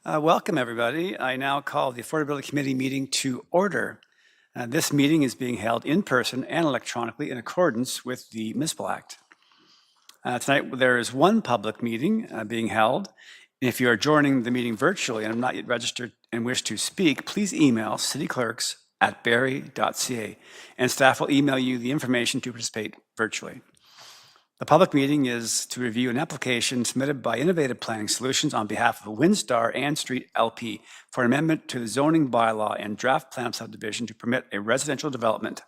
Welcome, everybody. I now call the Affordability Committee meeting to order. This meeting is being held in person and electronically in accordance with the Municipal Act. Tonight, there is one public meeting being held. If you are joining the meeting virtually and have not yet registered and wish to speak, please email cityclerks@barrie.ca, and staff will email you the information to participate virtually. The public meeting is to review an application submitted by Innovative Planning Solutions on behalf of Windstar Ann Street LP for an amendment to the zoning bylaw and draft plan of subdivision to permit a residential development.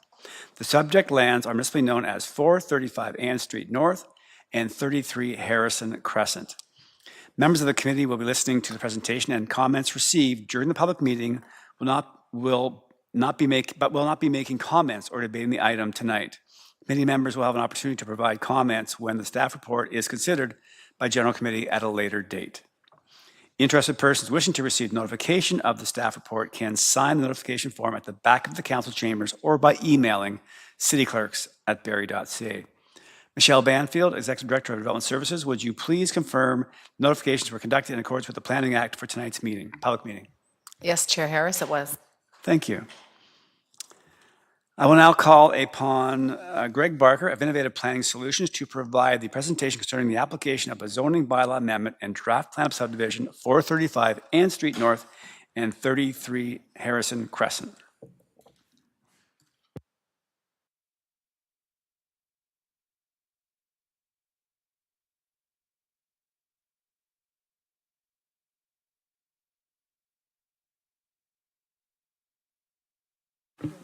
The subject lands are municipally known as 435 Ann Street North and 33 Harrison Crescent. Members of the committee will be listening to the presentation, and comments received during the public meeting will not be making comments or debating the item tonight. Committee members will have an opportunity to provide comments when the staff report is considered by General Committee at a later date. Interested persons wishing to receive notification of the staff report can sign the notification form at the back of the council chambers or by emailing cityclerks@barrie.ca. Michelle Banfield, Executive Director of Development Services, would you please confirm notifications were conducted in accordance with the Planning Act for tonight's public meeting? Yes, Chair Harris, it was. Thank you. I will now call upon Greg Barker of Innovative Planning Solutions to provide the presentation concerning the application of a zoning bylaw amendment and draft plan of subdivision 435 Ann Street North and 33 Harrison Crescent.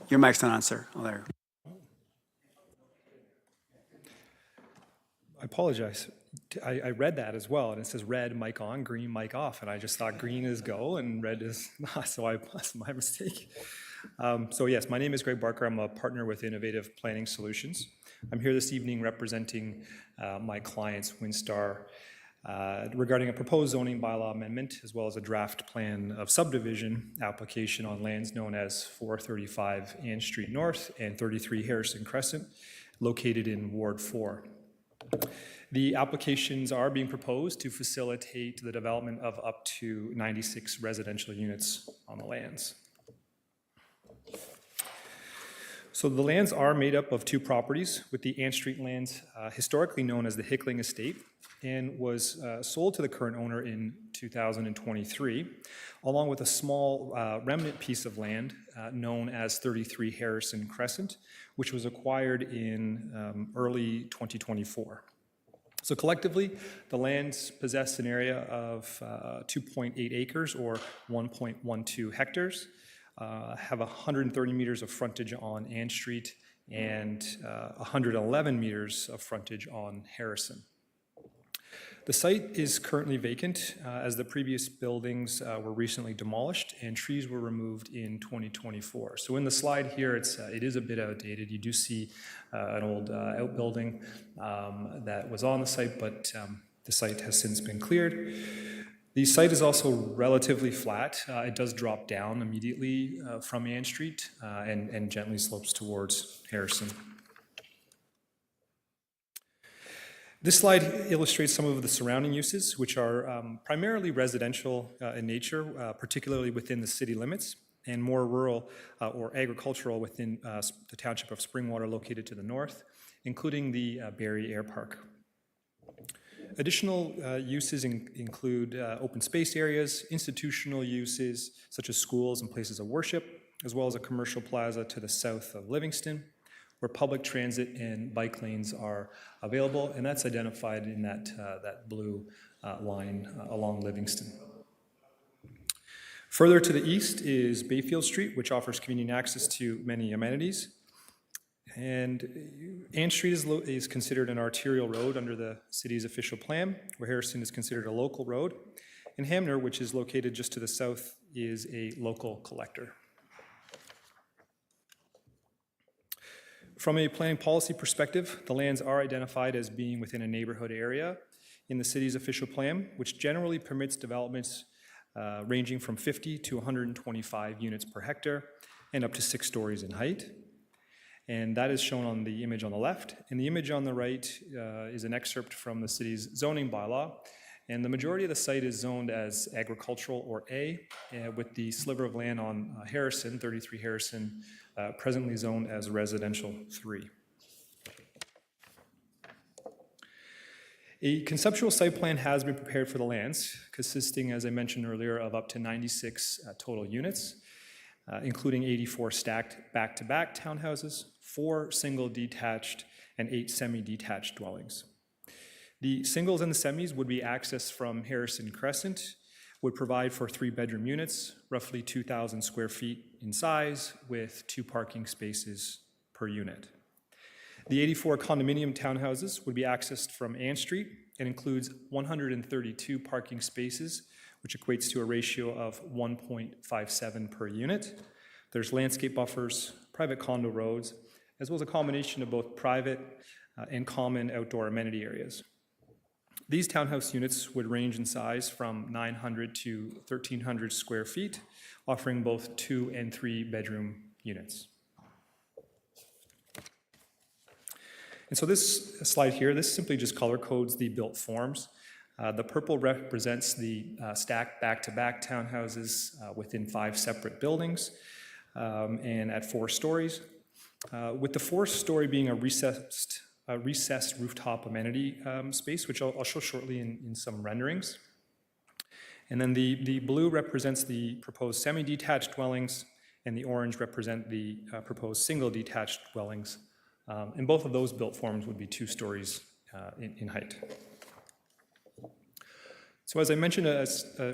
Your mic's not on, sir. Oh, there. I apologize. I read that as well, and it says red mic on, green mic off, and I just thought green is go and red is not, so that's my mistake. So yes, my name is Greg Barker. I'm a partner with Innovative Planning Solutions. I'm here this evening representing my clients, Windstar, regarding a proposed zoning bylaw amendment, as well as a draft plan of subdivision application on lands known as 435 Ann Street North and 33 Harrison Crescent, located in Ward 4. The applications are being proposed to facilitate the development of up to 96 residential units on the lands. So the lands are made up of two properties, with the Ann Street lands historically known as the Hickling Estate, and was sold to the current owner in 2023, along with a small remnant piece of land known as 33 Harrison Crescent, which was acquired in early 2024. So collectively, the lands possess an area of 2.8 acres or 1.12 hectares, have 130 meters of frontage on Ann Street and 111 meters of frontage on Harrison. The site is currently vacant as the previous buildings were recently demolished and trees were removed in 2024. So in the slide here, it is a bit outdated. You do see an old outbuilding that was on the site, but the site has since been cleared. The site is also relatively flat. It does drop down immediately from Ann Street and gently slopes towards Harrison. This slide illustrates some of the surrounding uses, which are primarily residential in nature, particularly within the city limits, and more rural or agricultural within the township of Springwater, located to the north, including the Barrie Air Park. Additional uses include open space areas, institutional uses such as schools and places of worship, as well as a commercial plaza to the south of Livingston, where public transit and bike lanes are available, and that's identified in that blue line along Livingston. Further to the east is Bayfield Street, which offers convenient access to many amenities. And Ann Street is considered an arterial road under the city's official plan, where Harrison is considered a local road. And Hamner, which is located just to the south, is a local collector. From a planning policy perspective, the lands are identified as being within a neighborhood area in the city's official plan, which generally permits developments ranging from 50 to 125 units per hectare and up to 6 stories in height. And that is shown on the image on the left. And the image on the right is an excerpt from the city's zoning bylaw. And the majority of the site is zoned as agricultural or A, with the sliver of land on Harrison, 33 Harrison, presently zoned as residential 3. A conceptual site plan has been prepared for the lands, consisting, as I mentioned earlier, of up to 96 total units, including 84 stacked back-to-back townhouses, 4 single detached, and 8 semi-detached dwellings. The singles and the semis would be accessed from Harrison Crescent, would provide for 3-bedroom units, roughly 2,000 square feet in size, with 2 parking spaces per unit. The 84 condominium townhouses would be accessed from Ann Street and includes 132 parking spaces, which equates to a ratio of 1.57 per unit. There's landscape buffers, private condo roads, as well as a combination of both private and common outdoor amenity areas. These townhouse units would range in size from 900 to 1,300 square feet, offering both 2 and 3 bedroom units. And so this slide here, this simply just color codes the built forms. The purple represents the stacked back-to-back townhouses within 5 separate buildings and at 4 stories, with the 4th story being a recessed rooftop amenity space, which I'll show shortly in some renderings. And then the blue represents the proposed semi-detached dwellings, and the orange represent the proposed single-detached dwellings. And both of those built forms would be 2 stories in height. So as I mentioned,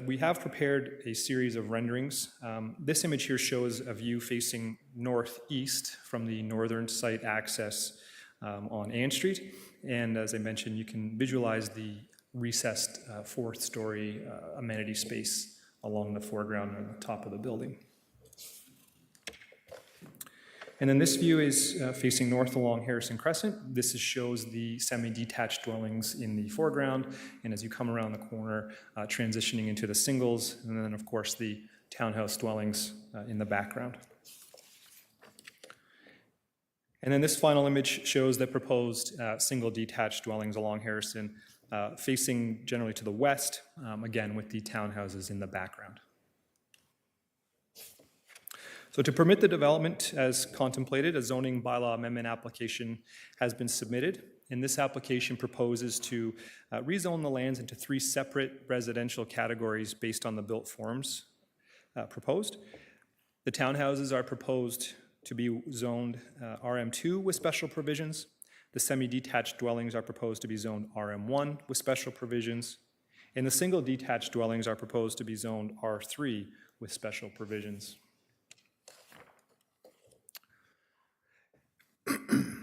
we have prepared a series of renderings. This image here shows a view facing northeast from the northern site access on Ann Street. And as I mentioned, you can visualize the recessed 4th story amenity space along the foreground and the top of the building. And then this view is facing north along Harrison Crescent. This shows the semi-detached dwellings in the foreground, and as you come around the corner, transitioning into the singles, and then of course the townhouse dwellings in the background. And then this final image shows the proposed single detached dwellings along Harrison, facing generally to the west, again with the townhouses in the background. So to permit the development as contemplated, a zoning bylaw amendment application has been submitted, and this application proposes to rezone the lands into 3 separate residential categories based on the built forms proposed. The townhouses are proposed to be zoned RM2 with special provisions. The semi-detached dwellings are proposed to be zoned RM1 with special provisions, and the single detached dwellings are proposed to be zoned R3 with special provisions.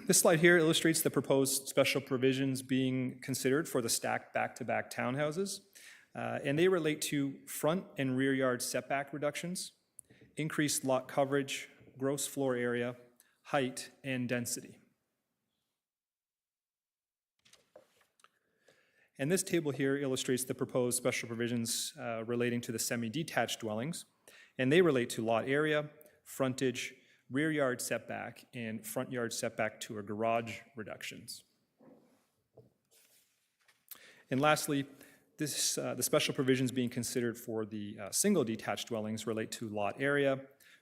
This slide here illustrates the proposed special provisions being considered for the stacked back-to-back townhouses, and they relate to front and rear yard setback reductions, increased lot coverage, gross floor area, height, and density. And this table here illustrates the proposed special provisions relating to the semi-detached dwellings, and they relate to lot area, frontage, rear yard setback, and front yard setback to a garage reductions. And lastly, the special provisions being considered for the single detached dwellings relate to lot area,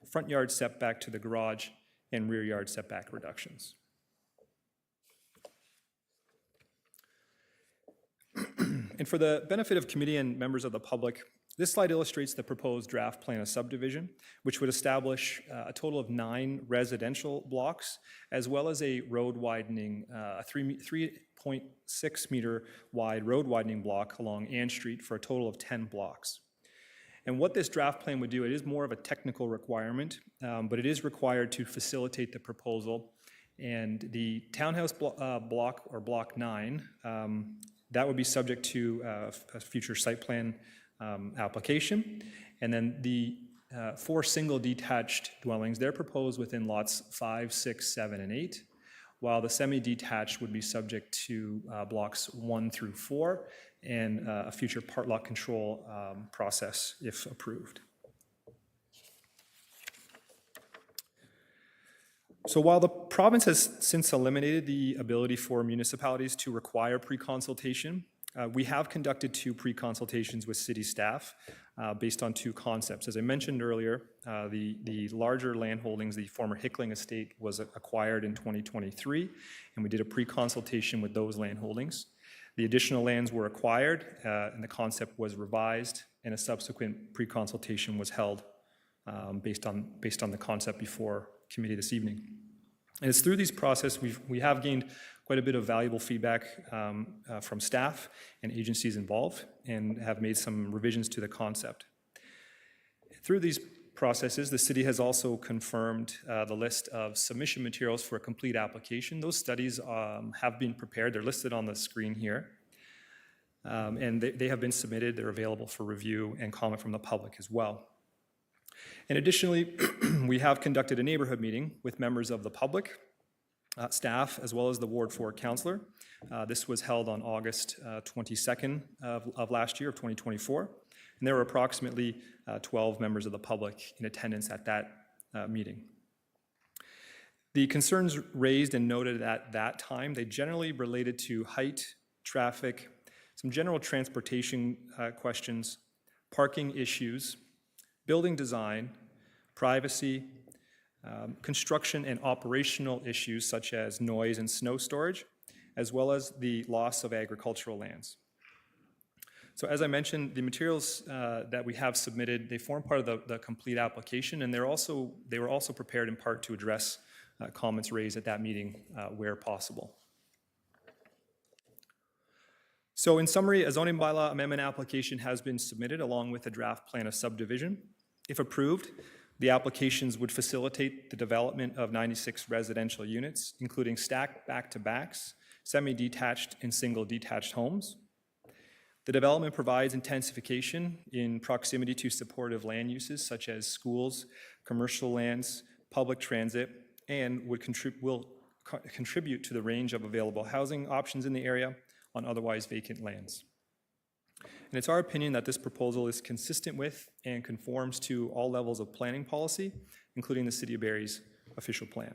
front yard setback to the garage, and rear yard setback reductions. And for the benefit of committee and members of the public, this slide illustrates the proposed draft plan of subdivision, which would establish a total of 9 residential blocks, as well as a road widening, a 3.6 meter wide road widening block along Ann Street for a total of 10 blocks. And what this draft plan would do, it is more of a technical requirement, but it is required to facilitate the proposal. And the townhouse block, or block 9, that would be subject to a future site plan application. And then the 4 single detached dwellings, they're proposed within lots 5, 6, 7, and 8, while the semi-detached would be subject to blocks 1 through 4 and a future part lot control process if approved. So while the province has since eliminated the ability for municipalities to require pre-consultation, We have conducted 2 pre-consultations with city staff based on 2 concepts. As I mentioned earlier, the larger land holdings, the former Hickling estate, was acquired in 2023, and we did a pre-consultation with those land holdings. The additional lands were acquired, and the concept was revised, and a subsequent pre-consultation was held based on the concept before committee this evening. And it's through these processes we have gained quite a bit of valuable feedback from staff and agencies involved, and have made some revisions to the concept. Through these processes, the city has also confirmed the list of submission materials for a complete application. Those studies have been prepared. They're listed on the screen here. And they have been submitted. They're available for review and comment from the public as well. And additionally, we have conducted a neighborhood meeting with members of the public, staff, as well as the Ward 4 councillor. This was held on August 22nd of last year, of 2024. And there were approximately 12 members of the public in attendance at that meeting. The concerns raised and noted at that time, they generally related to height, traffic, some general transportation questions, parking issues, building design, privacy, construction and operational issues such as noise and snow storage, as well as the loss of agricultural lands. So as I mentioned, the materials that we have submitted, they form part of the complete application, and they were also prepared in part to address comments raised at that meeting where possible. So in summary, a zoning bylaw amendment application has been submitted along with a draft plan of subdivision. If approved, the applications would facilitate the development of 96 residential units, including stacked back-to-backs, semi-detached and single detached homes. The development provides intensification in proximity to supportive land uses such as schools, commercial lands, public transit, and will contribute to the range of available housing options in the area on otherwise vacant lands. And it's our opinion that this proposal is consistent with and conforms to all levels of planning policy, including the City of Barrie's official plan.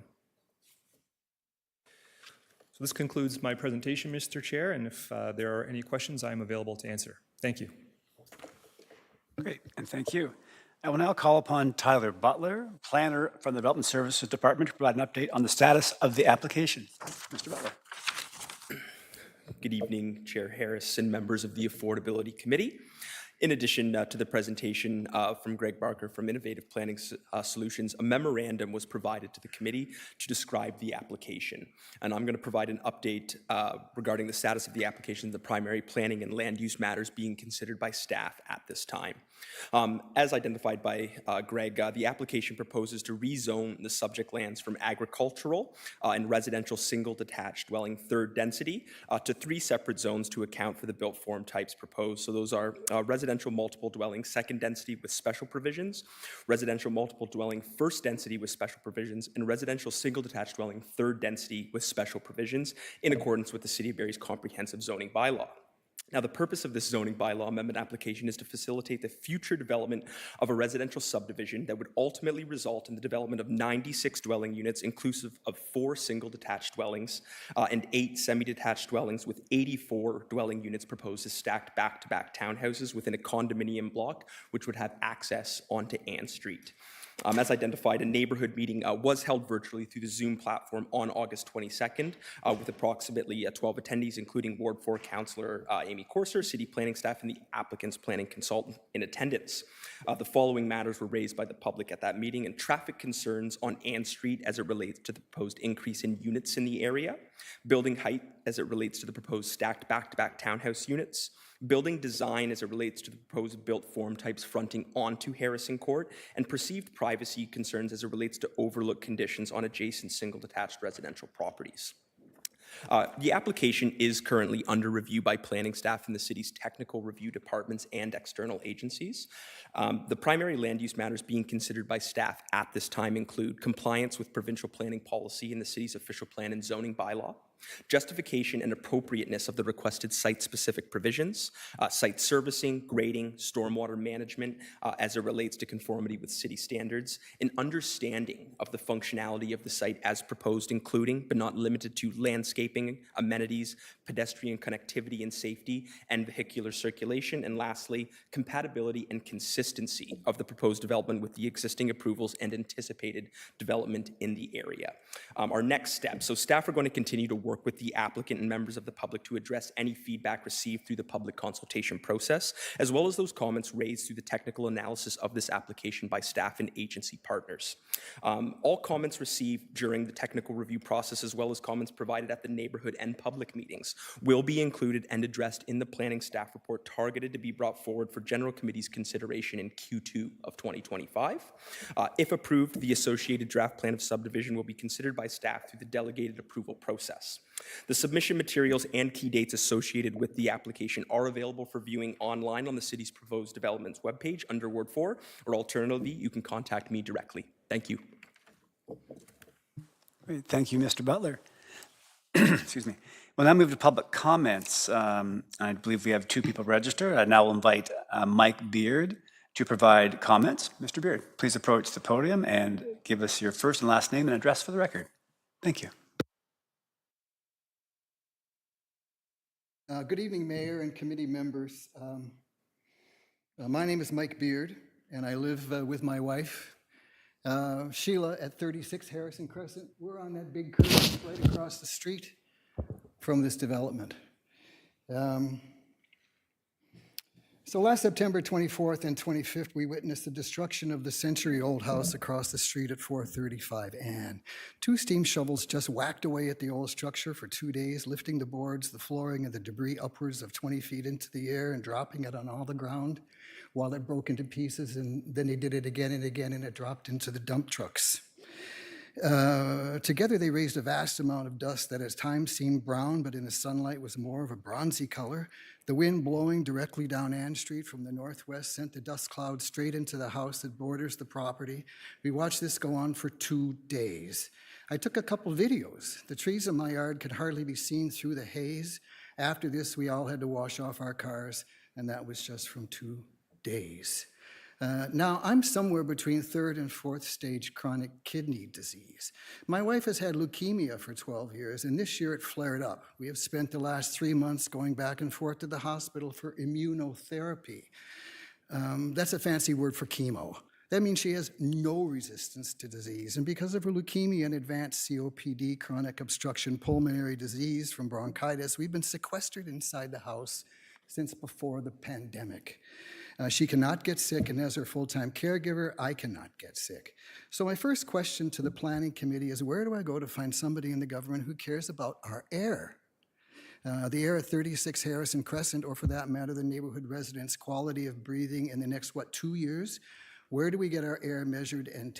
So this concludes my presentation, Mr. Chair, and if there are any questions, I am available to answer. Thank you. Great, and thank you. I will now call upon Tyler Butler, planner from the Development Services Department, to provide an update on the status of the application. Mr. Butler. Good evening, Chair Harris and members of the Affordability Committee. In addition to the presentation from Greg Barker from Innovative Planning Solutions, a memorandum was provided to the committee to describe the application. And I'm going to provide an update regarding the status of the application, the primary planning and land use matters being considered by staff at this time. As identified by Greg, the application proposes to rezone the subject lands from agricultural and residential single detached dwelling third density to 3 separate zones to account for the built form types proposed. So those are residential multiple dwelling second density with special provisions, residential multiple dwelling first density with special provisions, and residential single detached dwelling third density with special provisions in accordance with the City of Barrie's comprehensive zoning bylaw. Now, the purpose of this zoning bylaw amendment application is to facilitate the future development of a residential subdivision that would ultimately result in the development of 96 dwelling units, inclusive of 4 single detached dwellings and 8 semi-detached dwellings, with 84 dwelling units proposed as stacked back-to-back townhouses within a condominium block, which would have access onto Ann Street. As identified, a neighborhood meeting was held virtually through the Zoom platform on August 22nd with approximately 12 attendees, including Ward 4 Councillor Amy Corser, City Planning staff, and the applicant's planning consultant in attendance. The following matters were raised by the public at that meeting: and traffic concerns on Ann Street as it relates to the proposed increase in units in the area, building height as it relates to the proposed stacked back-to-back townhouse units, building design as it relates to the proposed built form types fronting onto Harrison Court, and perceived privacy concerns as it relates to overlook conditions on adjacent single detached residential properties. The application is currently under review by planning staff in the city's technical review departments and external agencies. The primary land use matters being considered by staff at this time include compliance with provincial planning policy in the city's official plan and zoning bylaw, justification and appropriateness of the requested site-specific provisions, site servicing, grading, stormwater management as it relates to conformity with city standards, an understanding of the functionality of the site as proposed, including but not limited to landscape landscaping, amenities, pedestrian connectivity and safety, and vehicular circulation. And lastly, compatibility and consistency of the proposed development with the existing approvals and anticipated development in the area. Our next step, so staff are going to continue to work with the applicant and members of the public to address any feedback received through the public consultation process, as well as those comments raised through the technical analysis of this application by staff and agency partners. All comments received during the technical review process, as well as comments provided at the neighborhood and public meetings, will be included and addressed in the planning staff report targeted to be brought forward for General Committee's consideration in Q2 of 2025. If approved, the associated draft plan of subdivision will be considered by staff through the delegated approval process. The submission materials and key dates associated with the application are available for viewing online on the city's proposed developments webpage under Ward 4, or alternatively, you can contact me directly. Thank you. Great. Thank you, Mr. Butler. Excuse me. We'll now move to public comments. I believe we have 2 people registered. I now will invite Mike Beard to provide comments. Mr. Beard, please approach the podium and give us your first and last name and address for the record. Thank you. Good evening, Mayor and committee members. My name is Mike Beard, and I live with my wife, Sheila, at 36 Harrison Crescent. We're on that big curve right across the street from this development. So last September 24th and 25th, we witnessed the destruction of the century-old house across the street at 435 Ann. 2 steam shovels just whacked away at the old structure for 2 days, lifting the boards, the flooring, and the debris upwards of 20 feet into the air and dropping it on all the ground while it broke into pieces, and then they did it again and again, and it dropped into the dump trucks. Together they raised a vast amount of dust that at times seemed brown, but in the sunlight was more of a bronzy color. The wind blowing directly down Ann Street from the northwest sent the dust cloud straight into the house that borders the property. We watched this go on for 2 days. I took a couple videos. The trees in my yard could hardly be seen through the haze. After this, we all had to wash off our cars, and that was just from 2 days. Now, I'm somewhere between 3rd and 4th stage chronic kidney disease. My wife has had leukemia for 12 years, and this year it flared up. We have spent the last 3 months going back and forth to the hospital for immunotherapy. That's a fancy word for chemo. That means she has no resistance to disease. And because of her leukemia and advanced COPD, chronic obstruction pulmonary disease from bronchitis, we've been sequestered inside the house since before the pandemic. She cannot get sick, and as her full-time caregiver, I cannot get sick. So my first question to the Planning Committee is, where do I go to find somebody in the government who cares about our air? The air at 36 Harrison Crescent, or for that matter, the neighborhood residents' quality of breathing in the next, 2 years? Where do we get our air measured and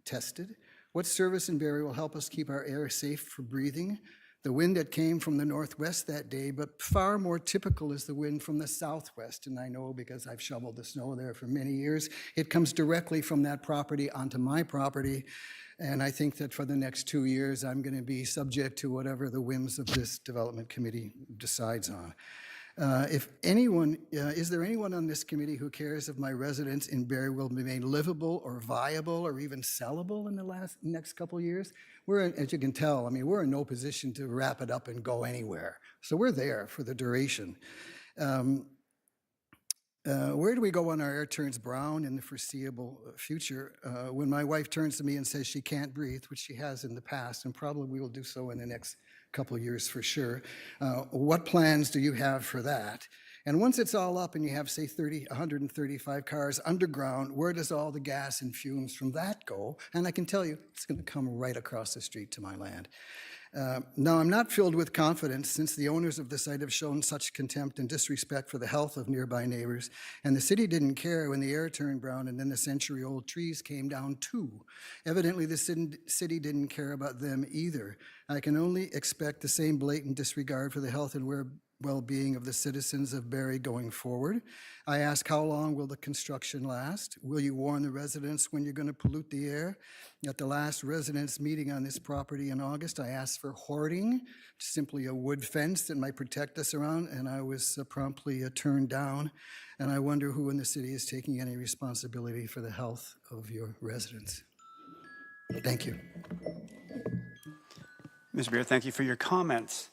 tested? What service in Barrie will help us keep our air safe for breathing? The wind that came from the northwest that day, but far more typical is the wind from the southwest. And I know because I've shoveled the snow there for many years, it comes directly from that property onto my property. And I think that for the next 2 years, I'm going to be subject to whatever the whims of this development committee decides on. If anyone, is there anyone on this committee who cares if my residence in Barrie will remain livable or viable or even sellable in the next couple of years? As you can tell, we're in no position to wrap it up and go anywhere. So we're there for the duration. Where do we go when our air turns brown in the foreseeable future? When my wife turns to me and says she can't breathe, which she has in the past, and probably will do so in the next couple of years for sure. What plans do you have for that? And once it's all up and you have, say, 135 cars underground, where does all the gas and fumes from that go? And I can tell you, it's going to come right across the street to my land. Now, I'm not filled with confidence since the owners of the site have shown such contempt and disrespect for the health of nearby neighbors, and the city didn't care when the air turned brown and then the century-old trees came down too. Evidently, the city didn't care about them either. I can only expect the same blatant disregard for the health and well-being of the citizens of Barrie going forward. I ask, how long will the construction last? Will you warn the residents when you're going to pollute the air? At the last residents' meeting on this property in August, I asked for hoarding, simply a wood fence that might protect us around, and I was promptly turned down. And I wonder who in the city is taking any responsibility for the health of your residents. Thank you. Ms. Beer, thank you for your comments.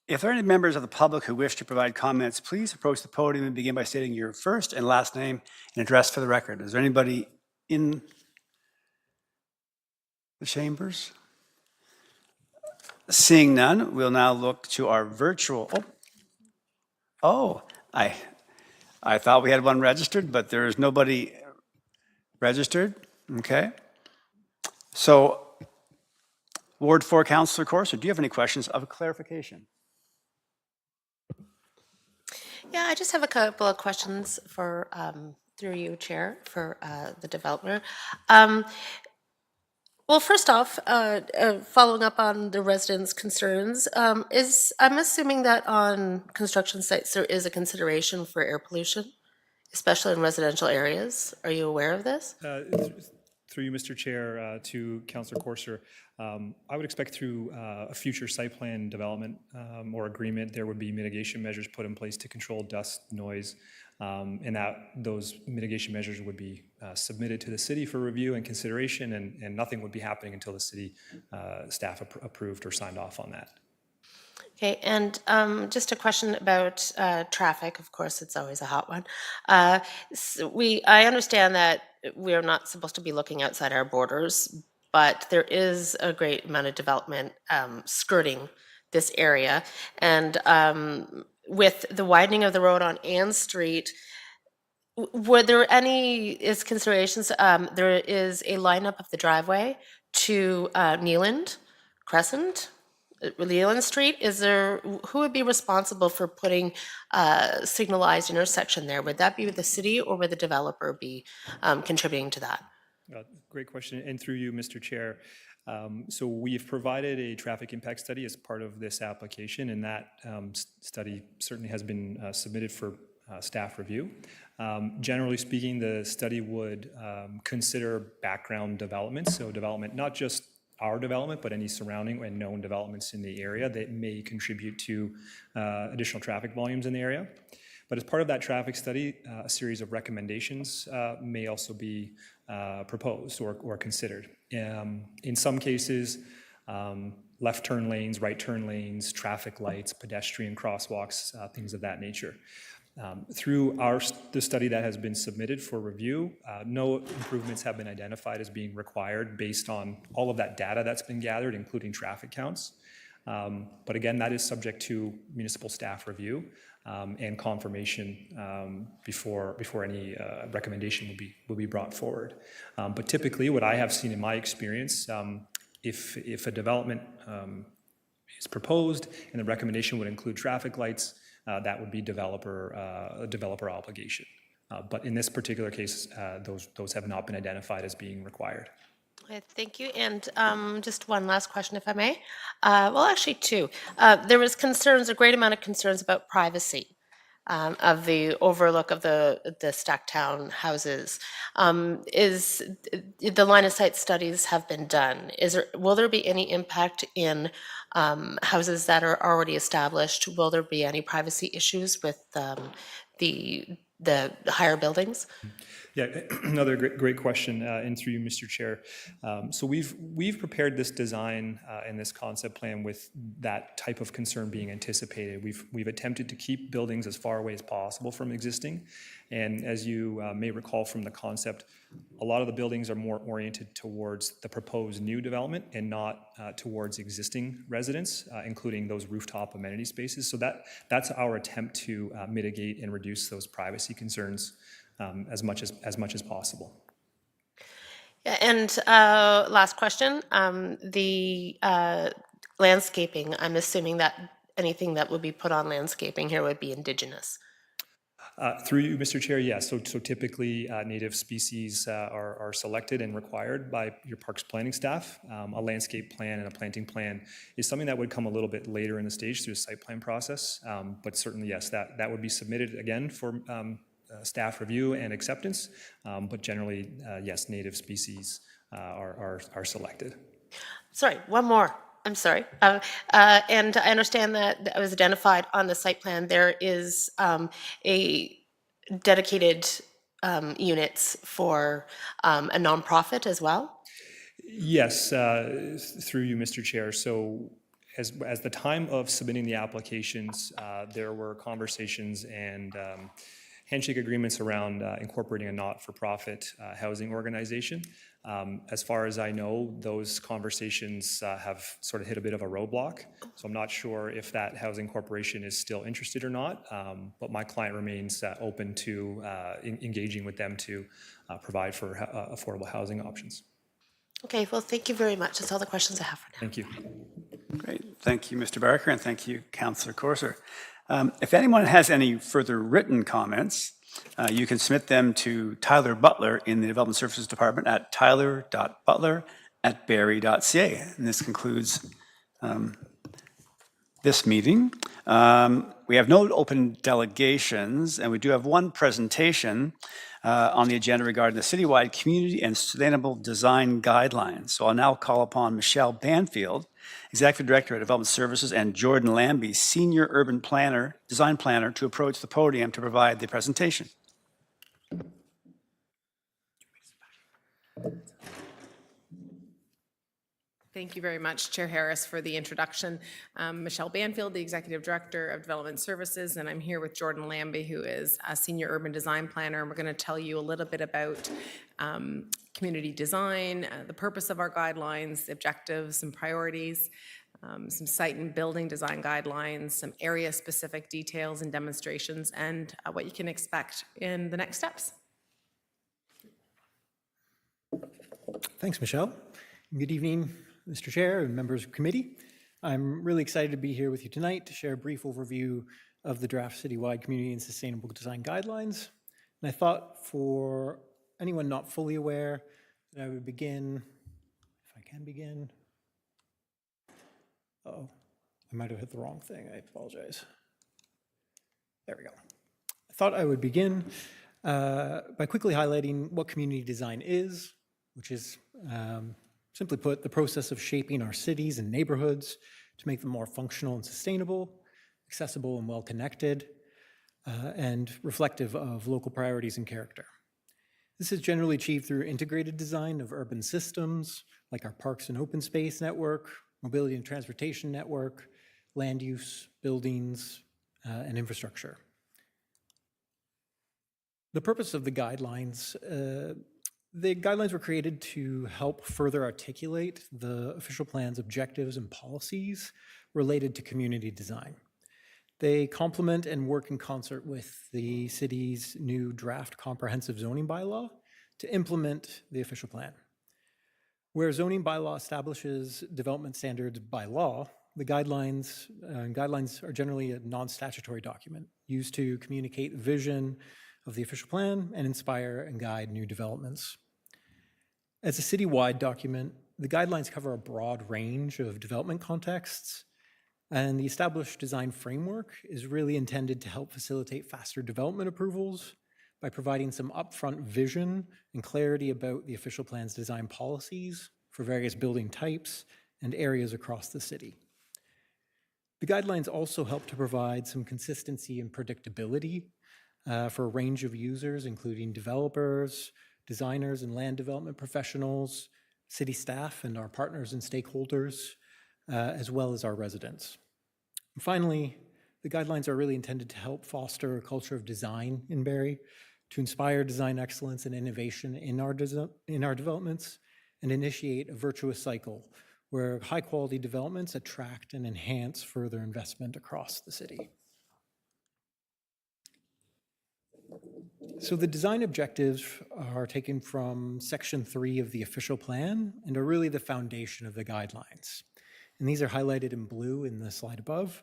If there are any members of the public who wish to provide comments, please approach the podium and begin by stating your first and last name and address for the record. Is there anybody in the chambers? Seeing none, we'll now look to our virtual. I thought we had one registered, but there is nobody registered. Okay. So, Ward 4 Councillor Corser, do you have any questions of clarification? Yeah, I just have a couple of questions for, through you, Chair, for the developer. Well, first off, following up on the residents' concerns, I'm assuming that on construction sites there is a consideration for air pollution, especially in residential areas. Are you aware of this? Through you, Mr. Chair, to Councillor Corser, I would expect through a future site plan development or agreement, there would be mitigation measures put in place to control dust, noise, and that those mitigation measures would be submitted to the city for review and consideration, and nothing would be happening until the city staff approved or signed off on that. Okay, and just a question about traffic. Of course, it's always a hot one. I understand that we are not supposed to be looking outside our borders, but there is a great amount of development skirting this area. And with the widening of the road on Ann Street, were there any considerations? There is a lineup of the driveway to Neeland Crescent. Leland Street, who would be responsible for putting a signalized intersection there? Would that be the city or would the developer be contributing to that? Great question, and through you, Mr. Chair. So we've provided a traffic impact study as part of this application, and that study certainly has been submitted for staff review. Generally speaking, the study would consider background development, so development not just our development, but any surrounding and known developments in the area that may contribute to additional traffic volumes in the area. But as part of that traffic study, a series of recommendations may also be proposed or considered. In some cases, left turn lanes, right turn lanes, traffic lights, pedestrian crosswalks, things of that nature. Through the study that has been submitted for review, no improvements have been identified as being required based on all of that data that's been gathered, including traffic counts. But again, that is subject to municipal staff review and confirmation before any recommendation will be brought forward. But typically, what I have seen in my experience, if a development is proposed and the recommendation would include traffic lights, that would be a developer obligation. But in this particular case, those have not been identified as being required. Okay, thank you. And just one last question, if I may. Well, actually two. There was a great amount of concerns about privacy of the overlook of the Stacktown houses. The line of sight studies have been done. Will there be any impact in houses that are already established? Will there be any privacy issues with the higher buildings? Yeah, another great question, and through you, Mr. Chair. So we've prepared this design and this concept plan with that type of concern being anticipated. We've attempted to keep buildings as far away as possible from existing, and as you may recall from the concept, a lot of the buildings are more oriented towards the proposed new development and not towards existing residents, including those rooftop amenity spaces. So that's our attempt to mitigate and reduce those privacy concerns as much as possible. Yeah, and last question, the landscaping, I'm assuming that anything that would be put on landscaping here would be indigenous. Through you, Mr. Chair, yes. So typically, native species are selected and required by your parks planning staff. A landscape plan and a planting plan is something that would come a little bit later in the stage through the site plan process. But certainly, yes, that would be submitted again for staff review and acceptance. But generally, yes, native species are selected. Sorry, one more. I'm sorry. And I understand that it was identified on the site plan. There is a dedicated units for a nonprofit as well. Yes, through you, Mr. Chair. So as the time of submitting the applications, there were conversations and handshake agreements around incorporating a not-for-profit housing organization. As far as I know, those conversations have sort of hit a bit of a roadblock. So I'm not sure if that housing corporation is still interested or not, but my client remains open to engaging with them to provide for affordable housing options. Okay, well, thank you very much. That's all the questions I have for now. Thank you. Great. Thank you, Mr. Barker, and thank you, Councillor Corser. If anyone has any further written comments, you can submit them to Tyler Butler in the Development Services Department at tyler.butler@barrie.ca. And this concludes this meeting. We have no open delegations, and we do have one presentation on the agenda regarding the citywide community and sustainable design guidelines. So I'll now call upon Michelle Banfield, Executive Director at Development Services, and Jordan Lambie, Senior Urban Planner, Design Planner, to approach the podium to provide the presentation. Thank you very much, Chair Harris, for the introduction. Michelle Banfield, the Executive Director of Development Services, and I'm here with Jordan Lambie, who is a Senior Urban Design Planner. And we're going to tell you a little bit about community design, the purpose of our guidelines, the objectives and priorities, some site and building design guidelines, some area-specific details and demonstrations, and what you can expect in the next steps. Thanks, Michelle. Good evening, Mr. Chair and members of the committee. I'm really excited to be here with you tonight to share a brief overview of the draft citywide community and sustainable design guidelines. And I thought for anyone not fully aware that I would begin, if I can begin. Uh-oh, I might have hit the wrong thing. I apologize. There we go. I thought I would begin by quickly highlighting what community design is, which is simply put, the process of shaping our cities and neighborhoods to make them more functional and sustainable, accessible and well-connected, and reflective of local priorities and character. This is generally achieved through integrated design of urban systems, like our parks and open space network, mobility and transportation network, land use, buildings, and infrastructure. The purpose of the guidelines were created to help further articulate the official plan's objectives and policies related to community design. They complement and work in concert with the city's new draft comprehensive zoning bylaw to implement the official plan. Where zoning bylaw establishes development standards by law, the guidelines are generally a non-statutory document used to communicate the vision of the official plan and inspire and guide new developments. As a citywide document, the guidelines cover a broad range of development contexts, and the established design framework is really intended to help facilitate faster development approvals by providing some upfront vision and clarity about the official plan's design policies for various building types and areas across the city. The guidelines also help to provide some consistency and predictability for a range of users, including developers, designers and land development professionals, city staff and our partners and stakeholders, as well as our residents. And finally, the guidelines are really intended to help foster a culture of design in Barrie, to inspire design excellence and innovation in our developments, and initiate a virtuous cycle where high-quality developments attract and enhance further investment across the city. So the design objectives are taken from Section 3 of the official plan and are really the foundation of the guidelines. And these are highlighted in blue in the slide above.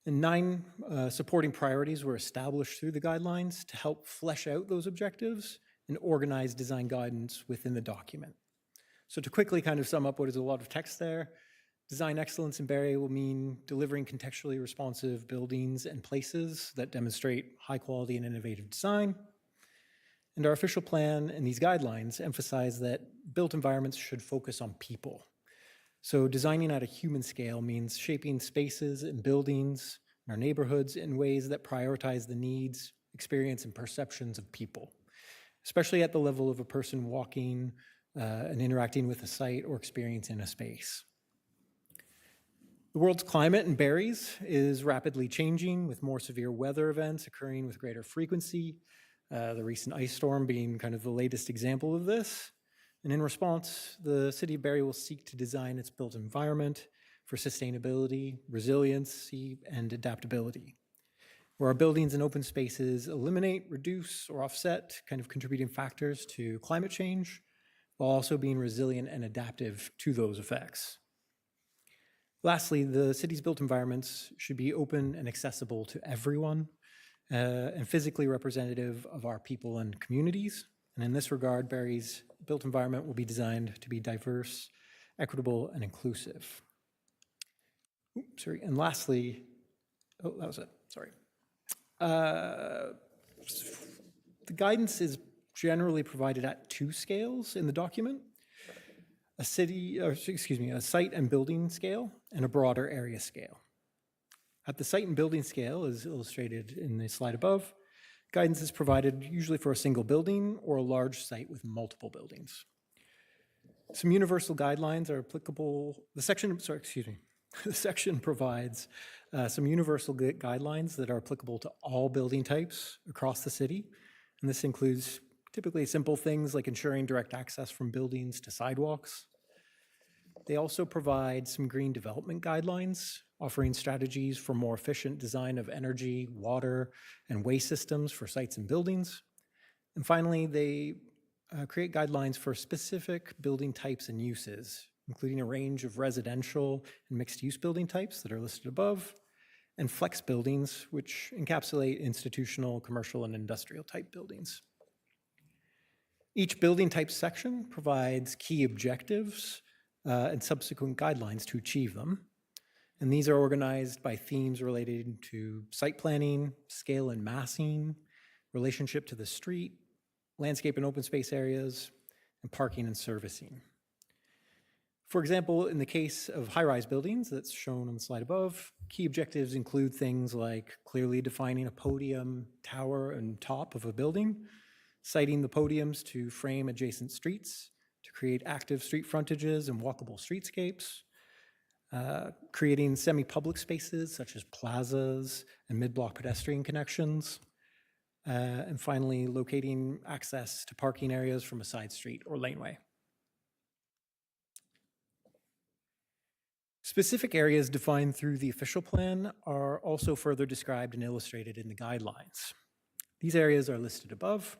And 9 supporting priorities were established through the guidelines to help flesh out those objectives and organize design guidance within the document. So to quickly kind of sum up what is a lot of text there, design excellence in Barrie will mean delivering contextually responsive buildings and places that demonstrate high quality and innovative design. And our official plan and these guidelines emphasize that built environments should focus on people. So designing at a human scale means shaping spaces and buildings in our neighborhoods in ways that prioritize the needs, experience, and perceptions of people, especially at the level of a person walking and interacting with a site or experiencing a space. The world's climate in Barrie's is rapidly changing, with more severe weather events occurring with greater frequency, the recent ice storm being kind of the latest example of this. And in response, the City of Barrie will seek to design its built environment for sustainability, resiliency, and adaptability, where our buildings and open spaces eliminate, reduce, or offset kind of contributing factors to climate change, while also being resilient and adaptive to those effects. Lastly, the city's built environments should be open and accessible to everyone, and physically representative of our people and communities. And in this regard, Barrie's built environment will be designed to be diverse, equitable, and inclusive. Oops, sorry. And lastly, oh, that was it, sorry. The guidance is generally provided at 2 scales in the document: a site and building scale and a broader area scale. At the site and building scale, as illustrated in the slide above, guidance is provided usually for a single building or a large site with multiple buildings. Some universal guidelines are applicable. The section provides some universal guidelines that are applicable to all building types across the city. And this includes typically simple things like ensuring direct access from buildings to sidewalks. They also provide some green development guidelines, offering strategies for more efficient design of energy, water, and waste systems for sites and buildings. And finally, they create guidelines for specific building types and uses, including a range of residential and mixed-use building types that are listed above, and flex buildings, which encapsulate institutional, commercial, and industrial type buildings. Each building type section provides key objectives and subsequent guidelines to achieve them. And these are organized by themes related to site planning, scale and massing, relationship to the street, landscape and open space areas, and parking and servicing. For example, in the case of high-rise buildings that's shown on the slide above, key objectives include things like clearly defining a podium, tower, and top of a building, siting the podiums to frame adjacent streets, to create active street frontages and walkable streetscapes, creating semi-public spaces such as plazas and mid-block pedestrian connections, and finally, locating access to parking areas from a side street or laneway. Specific areas defined through the official plan are also further described and illustrated in the guidelines. These areas are listed above,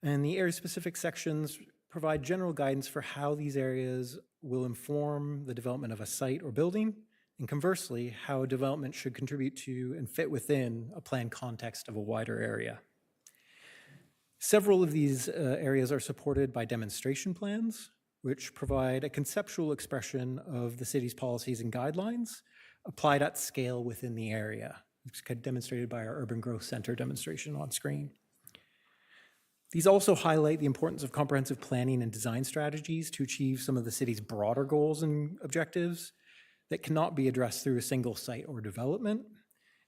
and the area-specific sections provide general guidance for how these areas will inform the development of a site or building, and conversely, how a development should contribute to and fit within a planned context of a wider area. Several of these areas are supported by demonstration plans, which provide a conceptual expression of the city's policies and guidelines applied at scale within the area. It's demonstrated by our Urban Growth Center demonstration on screen. These also highlight the importance of comprehensive planning and design strategies to achieve some of the city's broader goals and objectives that cannot be addressed through a single site or development,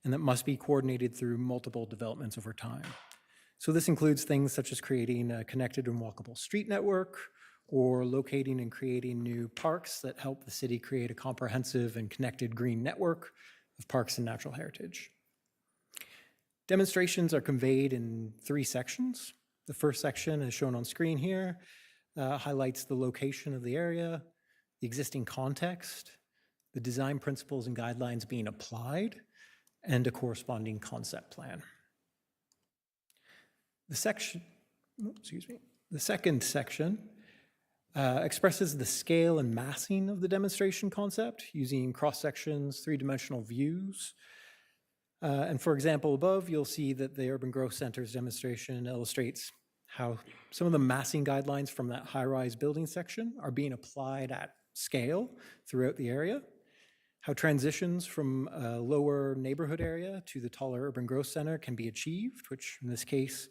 and that must be coordinated through multiple developments over time. So this includes things such as creating a connected and walkable street network, or locating and creating new parks that help the city create a comprehensive and connected green network of parks and natural heritage. Demonstrations are conveyed in 3 sections. The first section, as shown on screen here, highlights the location of the area, the existing context, the design principles and guidelines being applied, and a corresponding concept plan. The second section expresses the scale and massing of the demonstration concept using cross-sections, 3-dimensional views. And for example, above, you'll see that the Urban Growth Center's demonstration illustrates how some of the massing guidelines from that high-rise building section are being applied at scale throughout the area, how transitions from a lower neighborhood area to the taller Urban Growth Center can be achieved, which in this case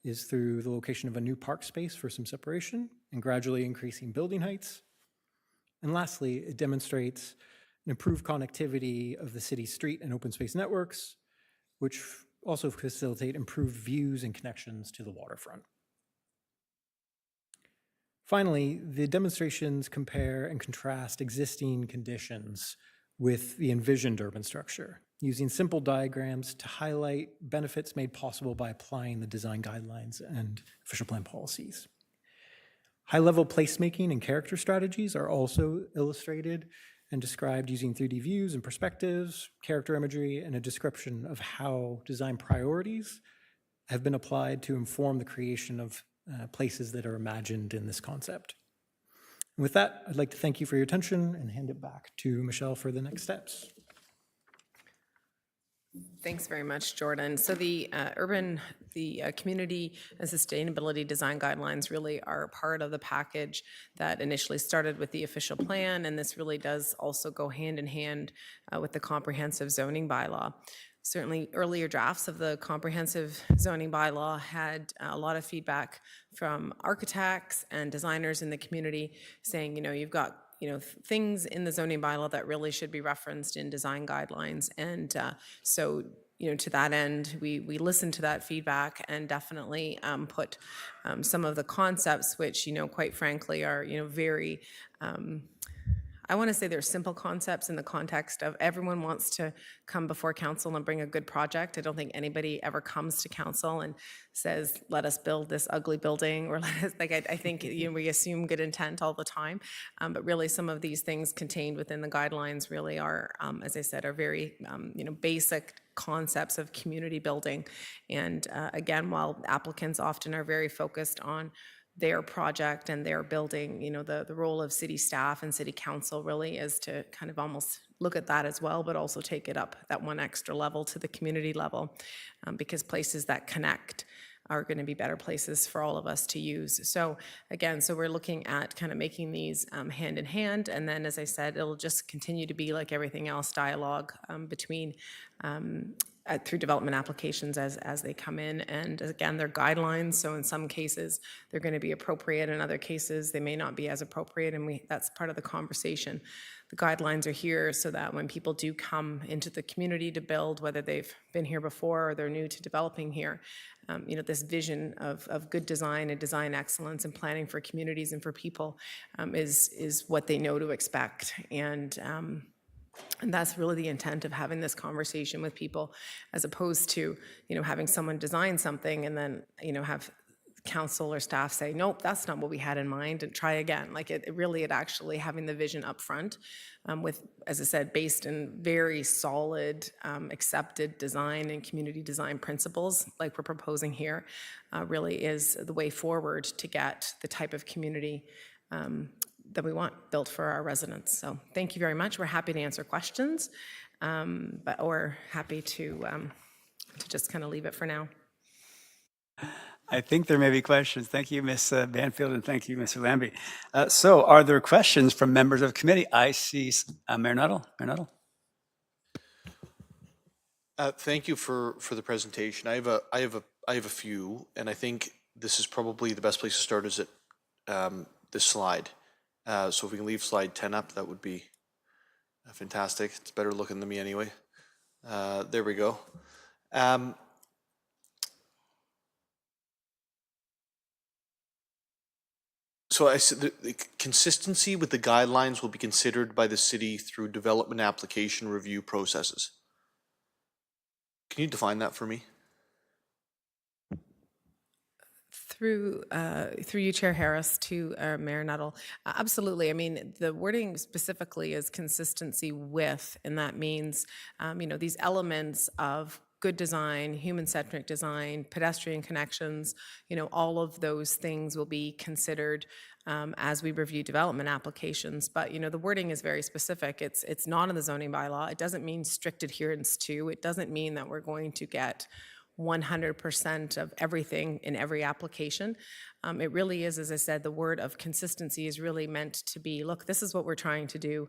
is through the location of a new park space for some separation and gradually increasing building heights. And lastly, it demonstrates an improved connectivity of the city's street and open space networks, which also facilitate improved views and connections to the waterfront. Finally, the demonstrations compare and contrast existing conditions with the envisioned urban structure, using simple diagrams to highlight benefits made possible by applying the design guidelines and official plan policies. High-level placemaking and character strategies are also illustrated and described using 3D views and perspectives, character imagery, and a description of how design priorities have been applied to inform the creation of places that are imagined in this concept. And with that, I'd like to thank you for your attention and hand it back to Michelle for the next steps. Thanks very much, Jordan. So the community and sustainability design guidelines really are part of the package that initially started with the official plan, and this really does also go hand in hand with the comprehensive zoning bylaw. Certainly earlier drafts of the comprehensive zoning bylaw had a lot of feedback from architects and designers in the community saying, you've got things in the zoning bylaw that really should be referenced in design guidelines. And so, to that end, we listened to that feedback and definitely put some of the concepts, which, quite frankly, are, very, I want to say they're simple concepts in the context of everyone wants to come before council and bring a good project. I don't think anybody ever comes to council and says, let us build this ugly building, or let us, I think we assume good intent all the time. But really some of these things contained within the guidelines really are, as I said, are very, basic concepts of community building. And again, while applicants often are very focused on their project and their building, the role of city staff and city council really is to kind of almost look at that as well, but also take it up that one extra level to the community level, because places that connect are going to be better places for all of us to use. So again, we're looking at kind of making these hand in hand, and then as I said, it'll just continue to be like everything else, dialogue between through development applications as they come in. And again, they're guidelines, so in some cases they're going to be appropriate, in other cases they may not be as appropriate, and that's part of the conversation. The guidelines are here so that when people do come into the community to build, whether they've been here before or they're new to developing here, this vision of good design and design excellence and planning for communities and for people is what they know to expect. And that's really the intent of having this conversation with people, as opposed to, having someone design something and then, have council or staff say, nope, that's not what we had in mind, and try again. Like it actually having the vision up front with, as I said, based in very solid, accepted design and community design principles like we're proposing here, really is the way forward to get the type of community that we want built for our residents. So thank you very much. We're happy to answer questions, or happy to just kind of leave it for now. I think there may be questions. Thank you, Ms. Banfield, and thank you, Mr. Lambie. So are there questions from members of committee? I see Mayor Nuttall. Mayor Nuttall. Thank you for the presentation. I have a few, and I think this is probably the best place to start is at this slide. So if we can leave slide 10 up, that would be fantastic. It's better looking than me anyway. There we go. So I said the consistency with the guidelines will be considered by the city through development application review processes. Can you define that for me? Through you, Chair Harris, to Mayor Nuttall. Absolutely. I mean, the wording specifically is consistency with, and that means, these elements of good design, human-centric design, pedestrian connections, all of those things will be considered as we review development applications. But, the wording is very specific. It's not in the zoning bylaw. It doesn't mean strict adherence to. It doesn't mean that we're going to get 100% of everything in every application. It really is, as I said, the word of consistency is really meant to be, look, this is what we're trying to do.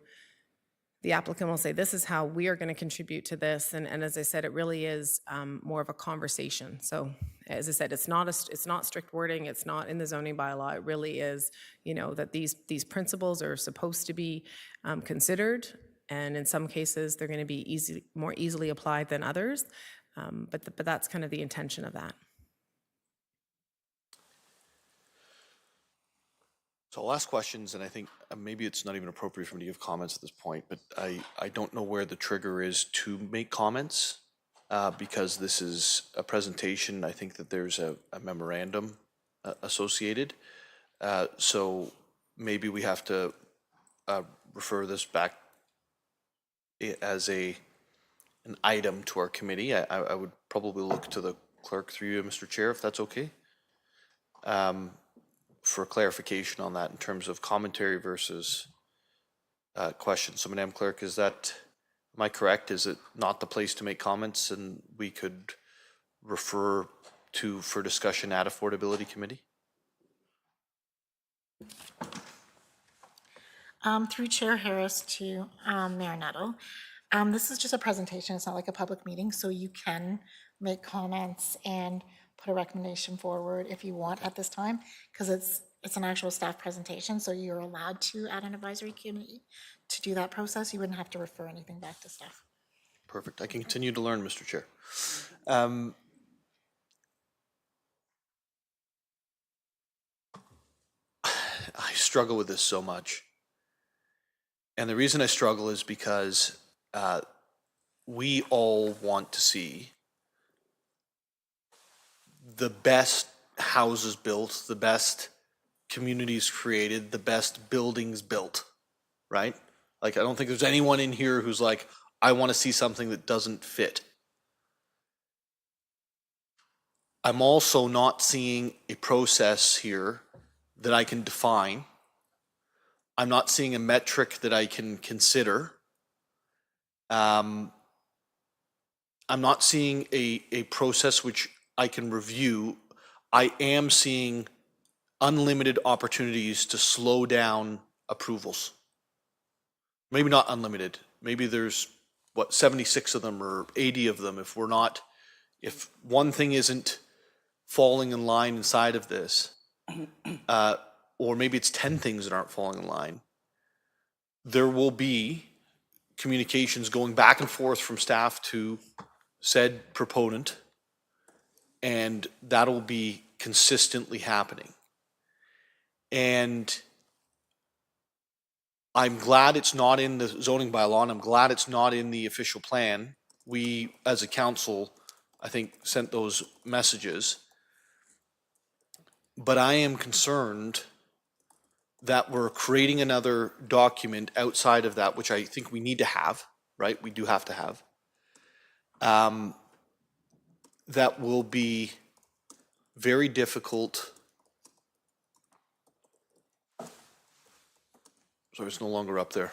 The applicant will say, this is how we are going to contribute to this. And as I said, it really is more of a conversation. So as I said, it's not strict wording. It's not in the zoning bylaw. It really is, that these principles are supposed to be considered. And in some cases, they're going to be more easily applied than others. But that's kind of the intention of that. So I'll ask questions, and I think maybe it's not even appropriate for me to give comments at this point, but I don't know where the trigger is to make comments, because this is a presentation. I think that there's a memorandum associated. So maybe we have to refer this back as an item to our committee. I would probably look to the clerk through you, Mr. Chair, if that's okay, for clarification on that in terms of commentary versus questions. So, Madam Clerk, am I correct? Is it not the place to make comments, and we could refer to for discussion at Affordability Committee? Through Chair Harris to Mayor Nettle. This is just a presentation. It's not like a public meeting, so you can make comments and put a recommendation forward if you want at this time, because it's an actual staff presentation, so you're allowed to, at an advisory committee, to do that process. You wouldn't have to refer anything back to staff. Perfect. I can continue to learn, Mr. Chair. I struggle with this so much. And the reason I struggle is because we all want to see the best houses built, the best communities created, the best buildings built, right? Like, I don't think there's anyone in here who's like, I want to see something that doesn't fit. I'm also not seeing a process here that I can define. I'm not seeing a metric that I can consider. I'm not seeing a process which I can review. I am seeing unlimited opportunities to slow down approvals. Maybe not unlimited. Maybe there's, 76 of them or 80 of them. If one thing isn't falling in line inside of this, or maybe it's 10 things that aren't falling in line, there will be communications going back and forth from staff to said proponent, and that'll be consistently happening. And I'm glad it's not in the zoning bylaw, and I'm glad it's not in the official plan. We, as a council, I think, sent those messages. But I am concerned that we're creating another document outside of that, which I think we need to have, right? We do have to have. That will be very difficult. Sorry, it's no longer up there.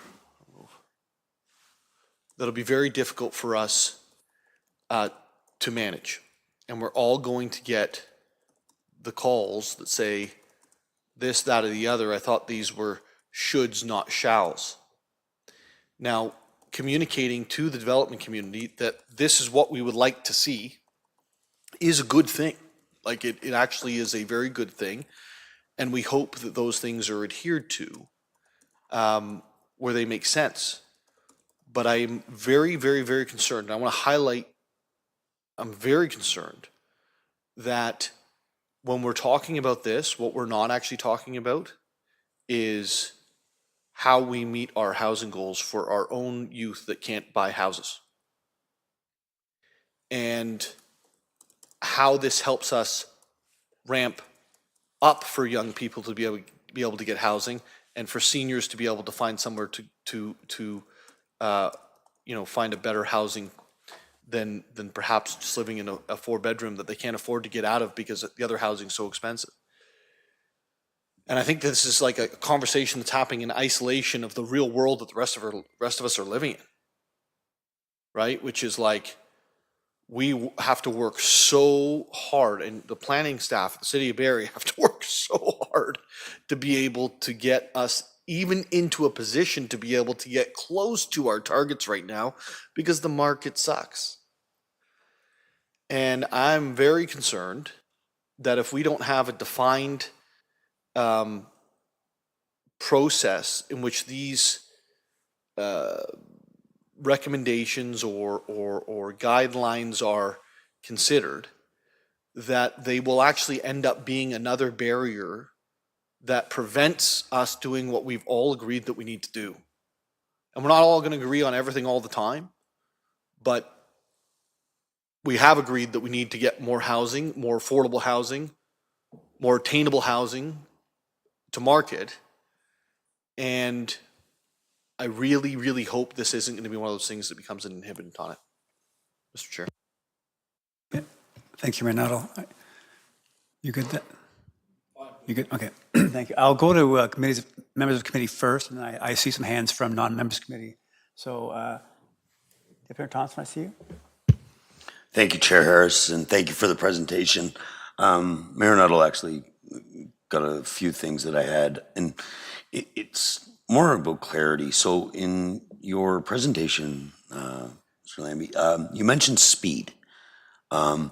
That'll be very difficult for us to manage. And we're all going to get the calls that say this, that, or the other. I thought these were shoulds, not shalls. Now, communicating to the development community that this is what we would like to see is a good thing. Like, it actually is a very good thing. And we hope that those things are adhered to where they make sense. But I am very, very, very concerned. And I want to highlight, I'm very concerned that when we're talking about this, what we're not actually talking about is how we meet our housing goals for our own youth that can't buy houses. And how this helps us ramp up for young people to be able to get housing, and for seniors to be able to find somewhere to find a better housing than perhaps just living in a 4-bedroom that they can't afford to get out of because the other housing is so expensive. And I think this is like a conversation that's happening in isolation of the real world that the rest of us are living in, right? Which is like, we have to work so hard, and the planning staff at the City of Barrie have to work so hard to be able to get us even into a position to be able to get close to our targets right now, because the market sucks. And I'm very concerned that if we don't have a defined process in which these recommendations or guidelines are considered, that they will actually end up being another barrier that prevents us doing what we've all agreed that we need to do. And we're not all going to agree on everything all the time, but we have agreed that we need to get more housing, more affordable housing, more attainable housing to market. And I really, really hope this isn't going to be one of those things that becomes an inhibitor on it. Mr. Chair. Thank you, Mayor Nuttall. You good? You good? Okay, thank you. I'll go to members of committee first, and I see some hands from non-members committee. So, Deputy Thompson, I see you. Thank you, Chair Harris, and thank you for the presentation. Mayor Nuttall actually got a few things that I had, and it's more about clarity. So in your presentation, Mr. Lambie, you mentioned speed. And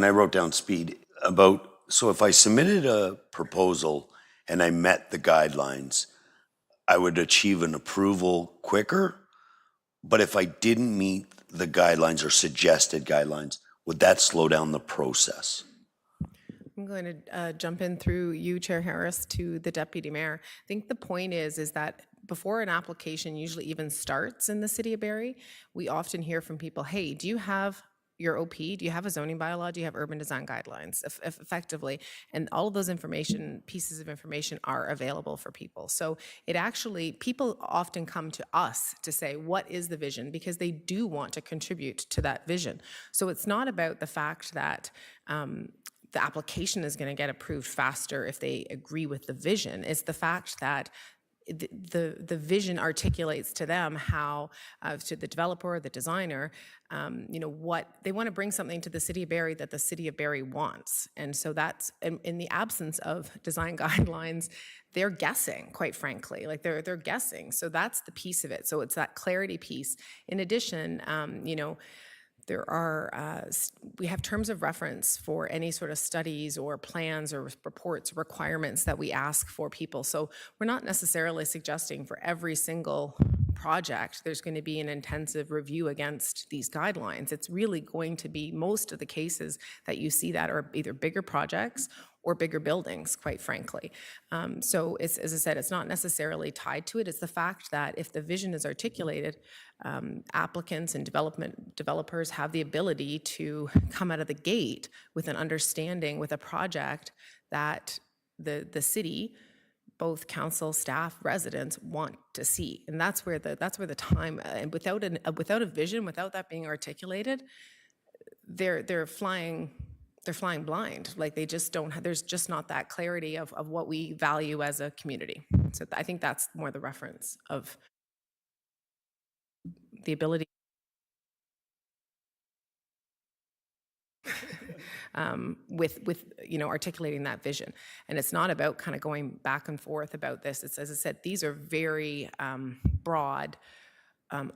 I wrote down speed about, so if I submitted a proposal and I met the guidelines, I would achieve an approval quicker. But if I didn't meet the guidelines or suggested guidelines, would that slow down the process? I'm going to jump in through you, Chair Harris, to the Deputy Mayor. I think the point is that before an application usually even starts in the City of Barrie, we often hear from people, hey, do you have your OP? Do you have a zoning bylaw? Do you have urban design guidelines effectively? And all of those pieces of information are available for people. So people often come to us to say, what is the vision? Because they do want to contribute to that vision. So it's not about the fact that the application is going to get approved faster if they agree with the vision. It's the fact that the vision articulates to them how, to the developer, the designer, what they want to bring something to the City of Barrie that the City of Barrie wants. And so that's, in the absence of design guidelines, they're guessing, quite frankly, like they're guessing. So that's the piece of it. So it's that clarity piece. In addition, we have terms of reference for any sort of studies or plans or reports, requirements that we ask for people. So we're not necessarily suggesting for every single project there's going to be an intensive review against these guidelines. It's really going to be most of the cases that you see that are either bigger projects or bigger buildings, quite frankly. So as I said, it's not necessarily tied to it. It's the fact that if the vision is articulated, applicants and developers have the ability to come out of the gate with an understanding with a project that the city, both council, staff, residents want to see. And that's where the time, and without a vision, without that being articulated, they're flying blind. Like they just don't have, there's just not that clarity of what we value as a community. So I think that's more the reference of the ability with articulating that vision. And it's not about kind of going back and forth about this. It's, as I said, these are very broad,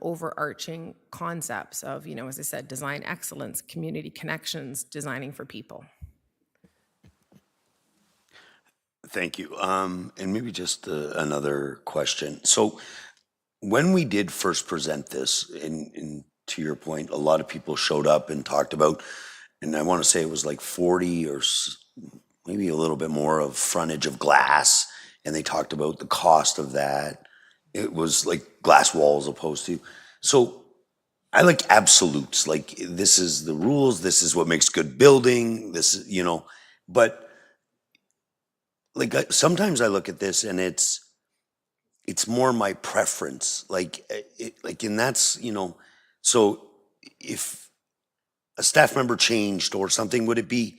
overarching concepts of, as I said, design excellence, community connections, designing for people. Thank you. And maybe just another question. So when we did first present this, and to your point, a lot of people showed up and talked about, and I want to say it was like 40 or maybe a little bit more of frontage of glass, and they talked about the cost of that. It was like glass walls opposed to. So I like absolutes, like this is the rules, this is what makes good building, this is, but like sometimes I look at this and it's more my preference, and that's, so if a staff member changed or something, would it be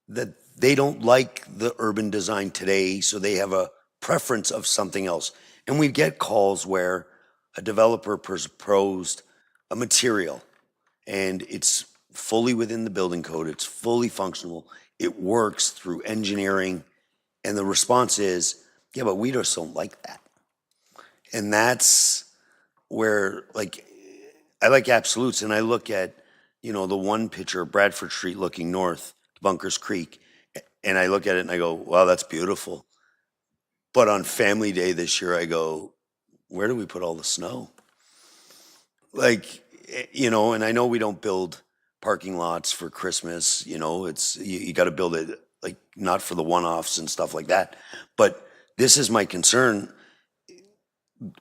that they don't like the urban design today, so they have a preference of something else? And we get calls where a developer proposed a material and it's fully within the building code, it's fully functional, it works through engineering, and the response is, yeah, but we just don't like that. And that's where, I like absolutes, and I look at, the one picture of Bradford Street looking north to Bunkers Creek, and I look at it and I go, wow, that's beautiful. But on Family Day this year, I go, where do we put all the snow? And I know we don't build parking lots for Christmas, it's, you got to build it like not for the one-offs and stuff like that. But this is my concern.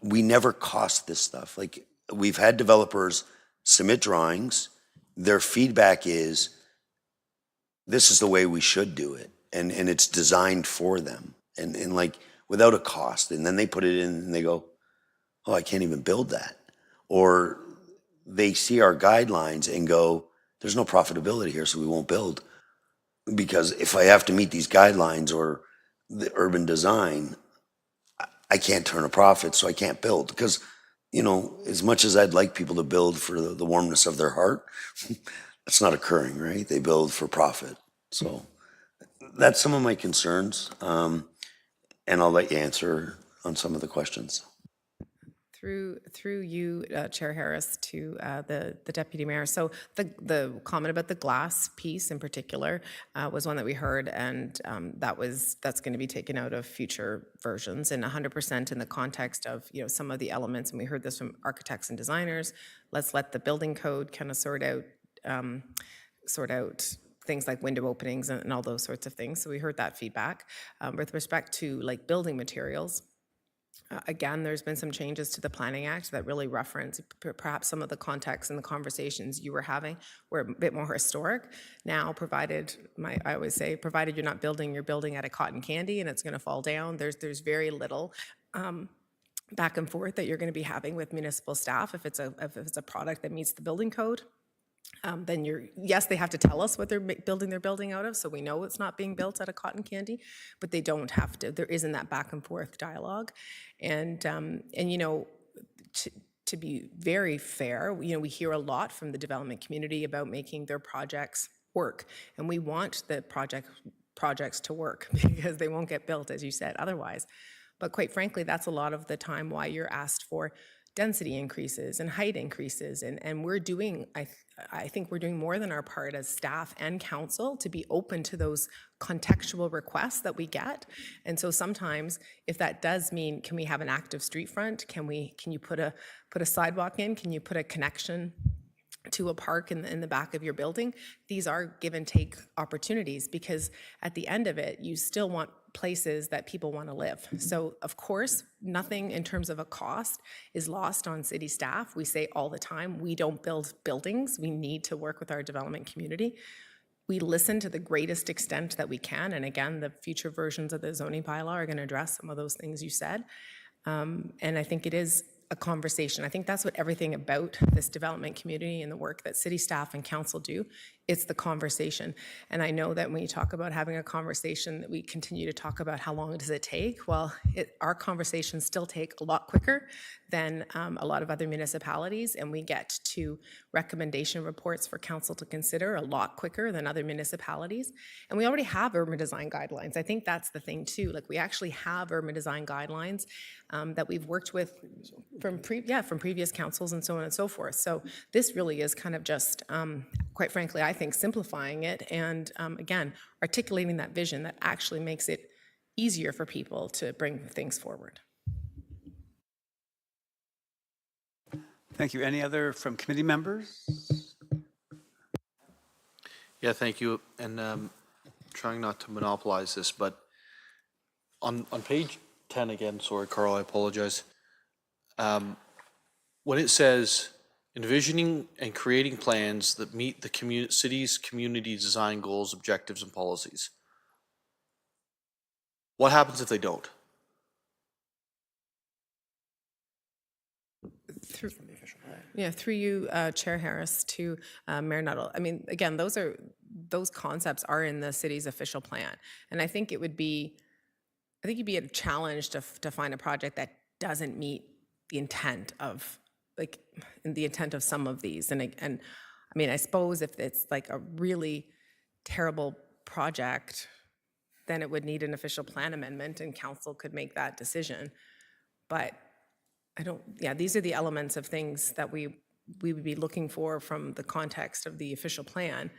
We never cost this stuff. Like, we've had developers submit drawings. Their feedback is, this is the way we should do it. And it's designed for them and like without a cost. And then they put it in and they go, oh, I can't even build that. Or they see our guidelines and go, there's no profitability here, so we won't build. Because if I have to meet these guidelines or the urban design, I can't turn a profit, so I can't build. Because, you know, as much as I'd like people to build for the warmness of their heart, that's not occurring, right? They build for profit. So that's some of my concerns. And I'll let you answer on some of the questions. Through you, Chair Harris, to the Deputy Mayor. So the comment about the glass piece in particular was one that we heard, and that's going to be taken out of future versions, and 100% in the context of, you know, some of the elements. And we heard this from architects and designers. Let's let the building code kind of sort out things like window openings and all those sorts of things. So we heard that feedback. With respect to like building materials, again, there's been some changes to the Planning Act that really reference perhaps some of the context and the conversations you were having were a bit more historic. Now, I always say, provided you're not building your building out of cotton candy and it's going to fall down, there's very little back and forth that you're going to be having with municipal staff if it's a product that meets the building code. Then yes, they have to tell us what they're building their building out of, so we know it's not being built out of cotton candy, but they don't have to. There isn't that back and forth dialogue. And you know, to be very fair, you know, we hear a lot from the development community about making their projects work, and we want the projects to work because they won't get built, as you said, otherwise. But quite frankly, that's a lot of the time why you're asked for density increases and height increases, and we're doing, I think we're doing more than our part as staff and council to be open to those contextual requests that we get. And so sometimes, if that does mean, can we have an active street front? Can you put a sidewalk in? Can you put a connection to a park in the back of your building? These are give and take opportunities, because at the end of it, you still want places that people want to live. So of course, nothing in terms of a cost is lost on city staff. We say all the time, we don't build buildings. We need to work with our development community. We listen to the greatest extent that we can. And again, the future versions of the zoning bylaw are going to address some of those things you said. And I think it is a conversation. I think that's what everything about this development community and the work that city staff and council do, it's the conversation. And I know that when you talk about having a conversation, that we continue to talk about how long does it take. Well, our conversations still take a lot quicker than a lot of other municipalities, and we get to recommendation reports for council to consider a lot quicker than other municipalities. And we already have urban design guidelines. I think that's the thing too. Like, we actually have urban design guidelines that we've worked with from previous councils and so on and so forth. So this really is kind of just, quite frankly, I think simplifying it and again, articulating that vision that actually makes it easier for people to bring things forward. Thank you. Any other from committee members? Yeah, thank you. And trying not to monopolize this, but on page 10 again, sorry, Carl, I apologize. When it says envisioning and creating plans that meet the city's community design goals, objectives, and policies, what happens if they don't? Through you, Chair Harris, to Mayor Nuttall. I mean, again, those concepts are in the city's official plan, and I think it'd be a challenge to find a project that doesn't meet the intent of some of these. And I mean, I suppose if it's like a really terrible project, then it would need an official plan amendment, and council could make that decision. But these are the elements of things that we would be looking for from the context of the official plan.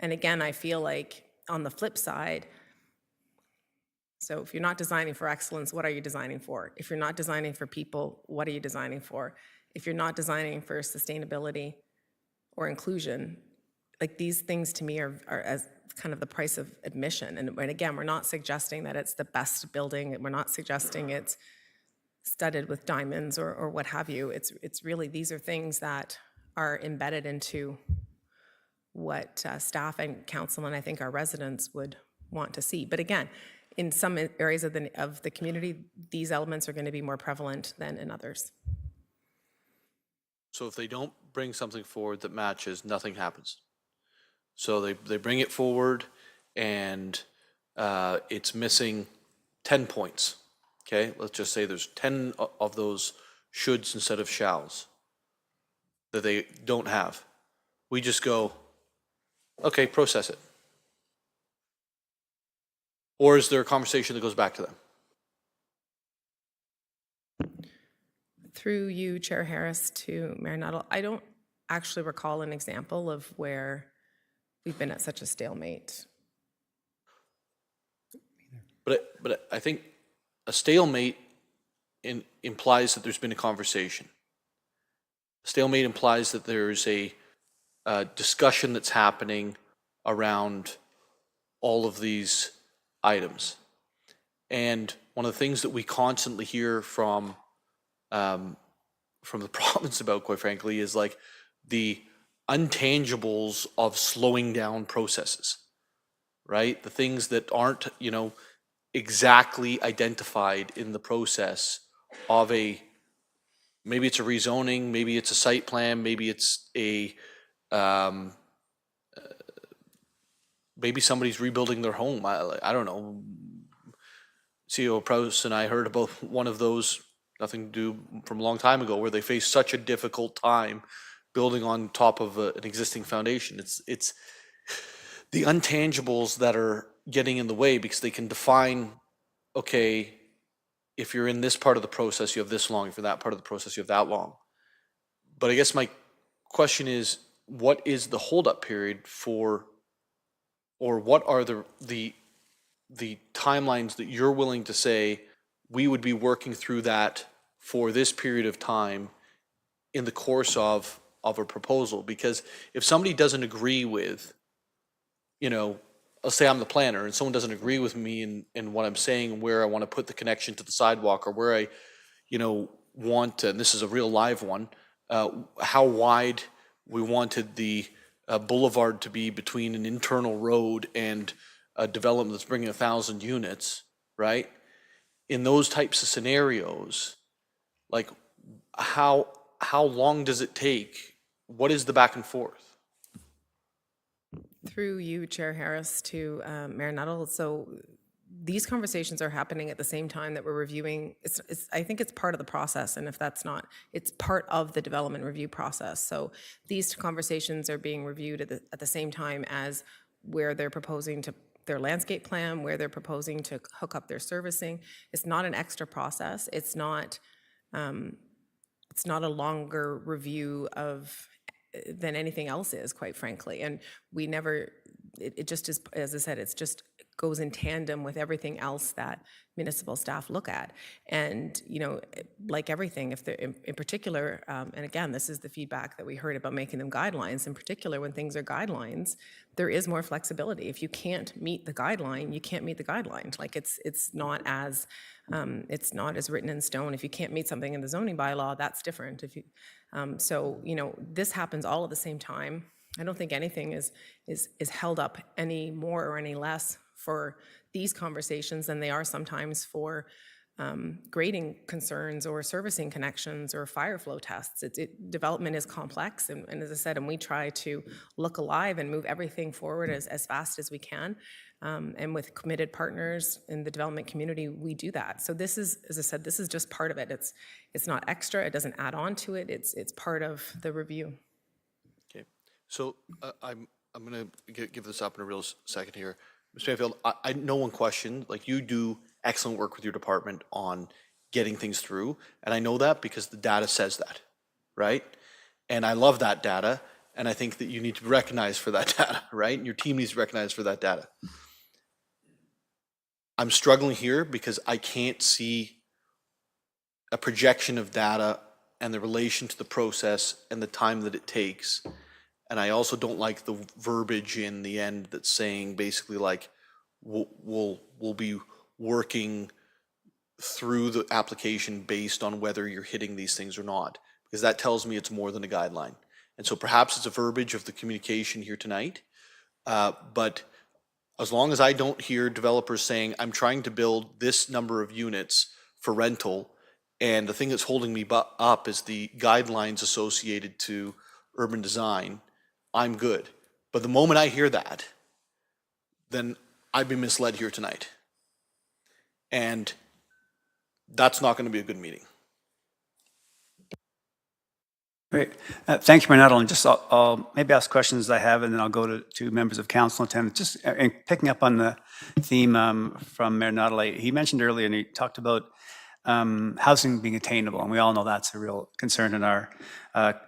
And again, I feel like on the flip side, so if you're not designing for excellence, what are you designing for? If you're not designing for people, what are you designing for? If you're not designing for sustainability or inclusion, like these things to me are as kind of the price of admission. And again, we're not suggesting that it's the best building. We're not suggesting it's studded with diamonds or what have you. It's really, these are things that are embedded into what staff and council and I think our residents would want to see. But again, in some areas of the community, these elements are going to be more prevalent than in others. So if they don't bring something forward that matches, nothing happens. So they bring it forward and it's missing 10 points. Okay, let's just say there's 10 of those shoulds instead of shalls that they don't have. We just go, okay, process it. Or is there a conversation that goes back to them? Through you, Chair Harris, to Mayor Nuttall, I don't actually recall an example of where we've been at such a stalemate. But I think a stalemate implies that there's been a conversation. A stalemate implies that there's a discussion that's happening around all of these items. And one of the things that we constantly hear from the province about, quite frankly, is like the untangibles of slowing down processes, right? The things that aren't, exactly identified in the process of maybe it's a rezoning, maybe it's a site plan, maybe it's maybe somebody's rebuilding their home. I don't know. CEO Prowse and I heard about one of those, nothing to do from a long time ago, where they faced such a difficult time building on top of an existing foundation. It's the intangibles that are getting in the way, because they can define, okay, if you're in this part of the process, you have this long. If you're in that part of the process, you have that long. But I guess my question is, what is the holdup period for, or what are the timelines that you're willing to say we would be working through that for this period of time in the course of a proposal? Because if somebody doesn't agree with, let's say I'm the planner and someone doesn't agree with me in what I'm saying and where I want to put the connection to the sidewalk, or where I, want, and this is a real live one, how wide we wanted the boulevard to be between an internal road and a development that's bringing 1,000 units, right? In those types of scenarios, like how long does it take? What is the back and forth? Through you, Chair Harris, to Mayor Nuttall. So these conversations are happening at the same time that we're reviewing. I think it's part of the process, and if that's not, it's part of the development review process. So these conversations are being reviewed at the same time as where they're proposing to their landscape plan, where they're proposing to hook up their servicing. It's not an extra process. It's not a longer review than anything else is, quite frankly. And we never, it just is, as I said, it's just goes in tandem with everything else that municipal staff look at. And, like everything, if they're in particular, and again, this is the feedback that we heard about making them guidelines, in particular, when things are guidelines, there is more flexibility. If you can't meet the guideline, you can't meet the guideline. Like it's not as written in stone. If you can't meet something in the zoning bylaw, that's different. If you, this happens all at the same time. I don't think anything is held up any more or any less for these conversations than they are sometimes for grading concerns or servicing connections or fire flow tests. Development is complex, and as I said, and we try to look alive and move everything forward as fast as we can. And with committed partners in the development community, we do that. So this is, as I said, this is just part of it. It's not extra. It doesn't add on to it. It's part of the review. Okay, so I'm going to give this up in a real second here. Mr. Mayfield, I no one questioned, like, you do excellent work with your department on getting things through, and I know that because the data says that, right? And I love that data, and I think that you need to be recognized for that data, right? And your team needs to be recognized for that data. I'm struggling here because I can't see a projection of data and the relation to the process and the time that it takes And I also don't like the verbiage in the end that's saying basically like, we'll be working through the application based on whether you're hitting these things or not, because that tells me it's more than a guideline. And so perhaps it's a verbiage of the communication here tonight, but as long as I don't hear developers saying, I'm trying to build this number of units for rental, and the thing that's holding me up is the guidelines associated to urban design, I'm good. But the moment I hear that, then I've been misled here tonight. And that's not going to be a good meeting. Great. Thank you, Renato. And just I'll maybe ask questions I have, and then I'll go to members of council and tenants. Just picking up on the theme from Mayor Notley, he mentioned earlier, and he talked about housing being attainable, and we all know that's a real concern in our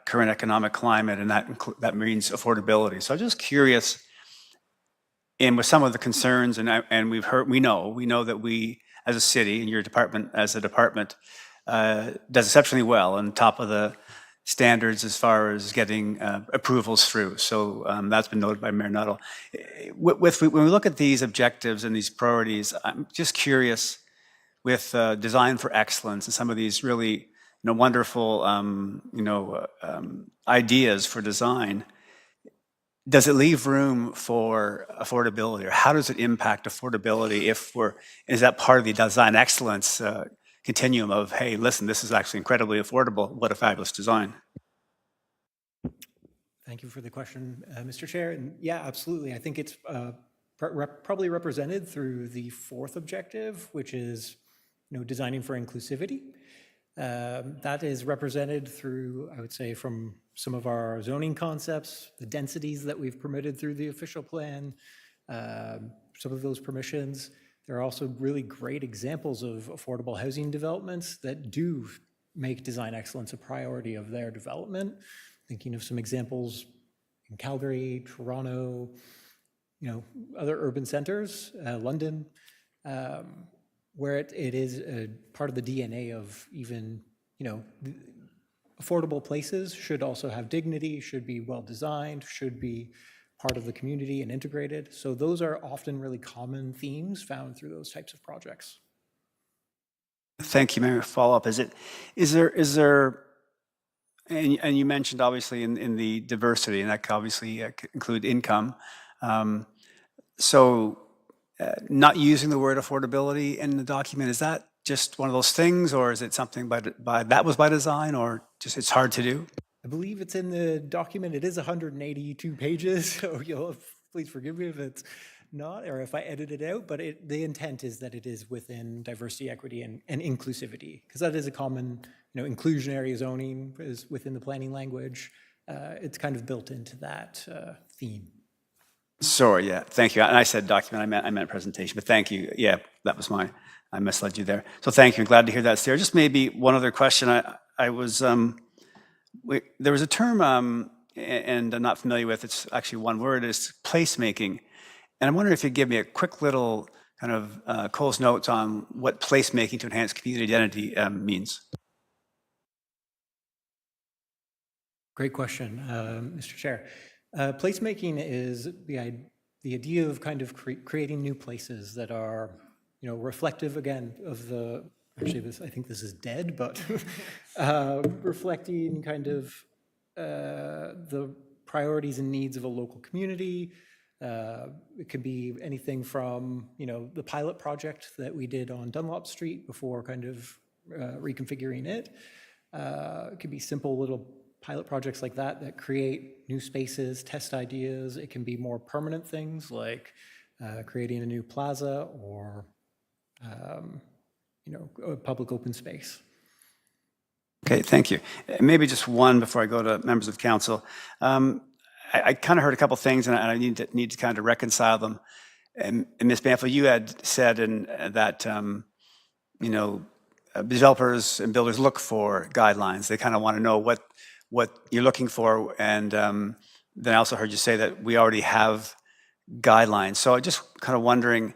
current economic climate, and that means affordability. So I'm just curious, and with some of the concerns, and we know that we as a city, and your department as a department does exceptionally well on top of the standards as far as getting approvals through. So that's been noted by Mayor Nuttall. When we look at these objectives and these priorities, I'm just curious with design for excellence and some of these really wonderful ideas for design, does it leave room for affordability, or how does it impact affordability is that part of the design excellence continuum of, hey, listen, this is actually incredibly affordable, what a fabulous design? Thank you for the question, Mr. Chair. And yeah, absolutely. I think it's probably represented through the fourth objective, which is designing for inclusivity. That is represented through, I would say, from some of our zoning concepts, the densities that we've permitted through the official plan, some of those permissions. There are also really great examples of affordable housing developments that do make design excellence a priority of their development. Thinking of some examples in Calgary, Toronto, other urban centers, London, where it is a part of the DNA of even, affordable places should also have dignity, should be well designed, should be part of the community and integrated. So those are often really common themes found through those types of projects. Thank you, Mayor. Follow up. Is there, and you mentioned obviously in the diversity, and that could obviously include income. Not using the word affordability in the document, is that just one of those things, or is it something that was by design, or just it's hard to do? I believe it's in the document. It is 182 pages, so please forgive me if it's not, or if I edit it out, but the intent is that it is within diversity, equity, and inclusivity, because that is a common, inclusionary zoning is within the planning language. It's kind of built into that theme. Sorry, yeah, thank you. And I said document, I meant presentation, but thank you. Yeah, that was I misled you there. So thank you, glad to hear that, Sarah. Just maybe one other question. I was, there was a term, and I'm not familiar with, it's actually one word, is placemaking. And I'm wondering if you'd give me a quick little kind of Cole's notes on what placemaking to enhance community identity means. Great question, Mr. Chair. Placemaking is the idea of kind of creating new places that are, reflective again of the, actually I think this is dead, but reflecting kind of the priorities and needs of a local community. It could be anything from, the pilot project that we did on Dunlop Street before kind of reconfiguring it. It could be simple little pilot projects like that create new spaces, test ideas. It can be more permanent things like creating a new plaza or, a public open space. Okay, thank you. Maybe just one before I go to members of council. I kind of heard a couple things, and I need to kind of reconcile them. And Ms. Banfield, you had said that developers and builders look for guidelines. They kind of want to know what you're looking for, and then I also heard you say that we already have guidelines. So I'm just kind of wondering,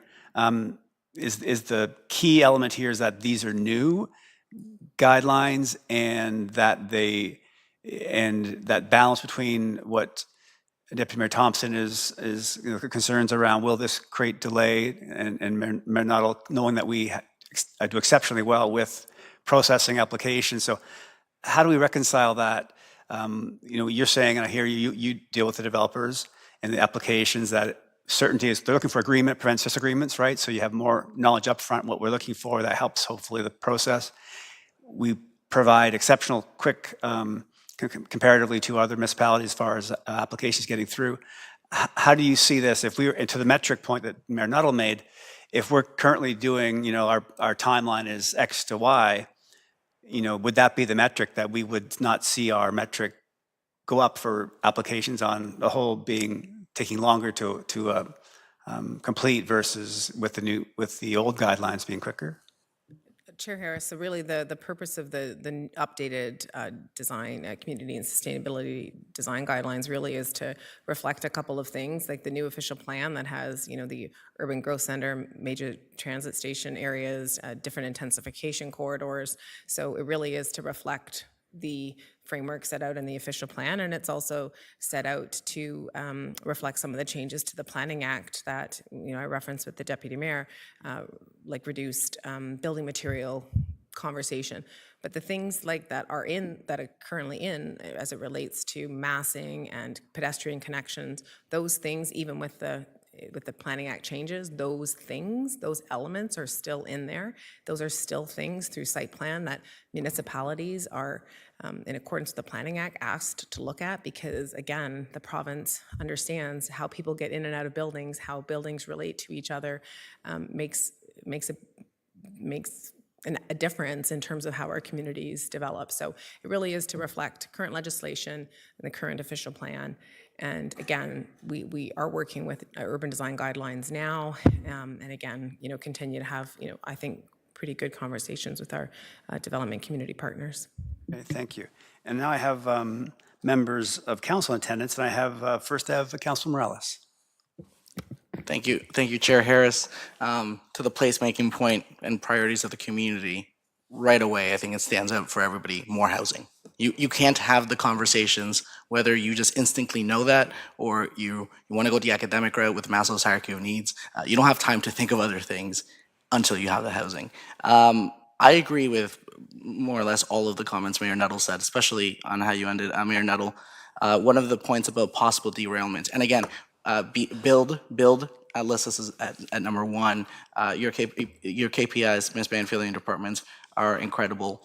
is the key element here is that these are new guidelines, and that that balance between what Deputy Mayor Thompson is concerns around, will this create delay? And Mayor Nuttall, knowing that we do exceptionally well with processing applications. So how do we reconcile that? You're saying, and I hear you deal with the developers and the applications, that certainty is, they're looking for agreement, prevents disagreements, right? So you have more knowledge up front, what we're looking for, that helps hopefully the process. We provide exceptional quick, comparatively to other municipalities as far as applications getting through. How do you see this? If we were, and to the metric point that Mayor Nuttall made, if we're currently doing, our timeline is X to Y, would that be the metric that we would not see our metric go up for applications on the whole taking longer to complete versus with the old guidelines being quicker? Chair Harris, so really the purpose of the updated design, community and sustainability design guidelines really is to reflect a couple of things, like the new official plan that has, the urban growth center, major transit station areas, different intensification corridors. So it really is to reflect the framework set out in the official plan, and it's also set out to reflect some of the changes to the Planning Act that I referenced with the Deputy Mayor, like reduced building material conversation. But the things like that are currently in as it relates to massing and pedestrian connections, those things, even with the Planning Act changes, those elements are still in there. Those are still things through site plan that municipalities are, in accordance with the Planning Act, asked to look at, because again, the province understands how people get in and out of buildings, how buildings relate to each other, makes a difference in terms of how our communities develop. So it really is to reflect current legislation and the current official plan. And again, we are working with urban design guidelines now, and again, continue to have, I think, pretty good conversations with our development community partners. Okay, thank you. And now I have members of council in attendance, and I have first Councilor Morales. Thank you, Chair Harris. To the placemaking point and priorities of the community, right away, I think it stands out for everybody: more housing. You can't have the conversations whether you just instinctively know that or you want to go the academic route with Maslow's hierarchy of needs. You don't have time to think of other things until you have the housing. I agree with more or less all of the comments Mayor Nuttall said, especially on how you ended, Mayor Nuttall. One of the points about possible derailment, and again, build. Lists us at number one. Your KPIs, Ms. Banfield, and your departments are incredible.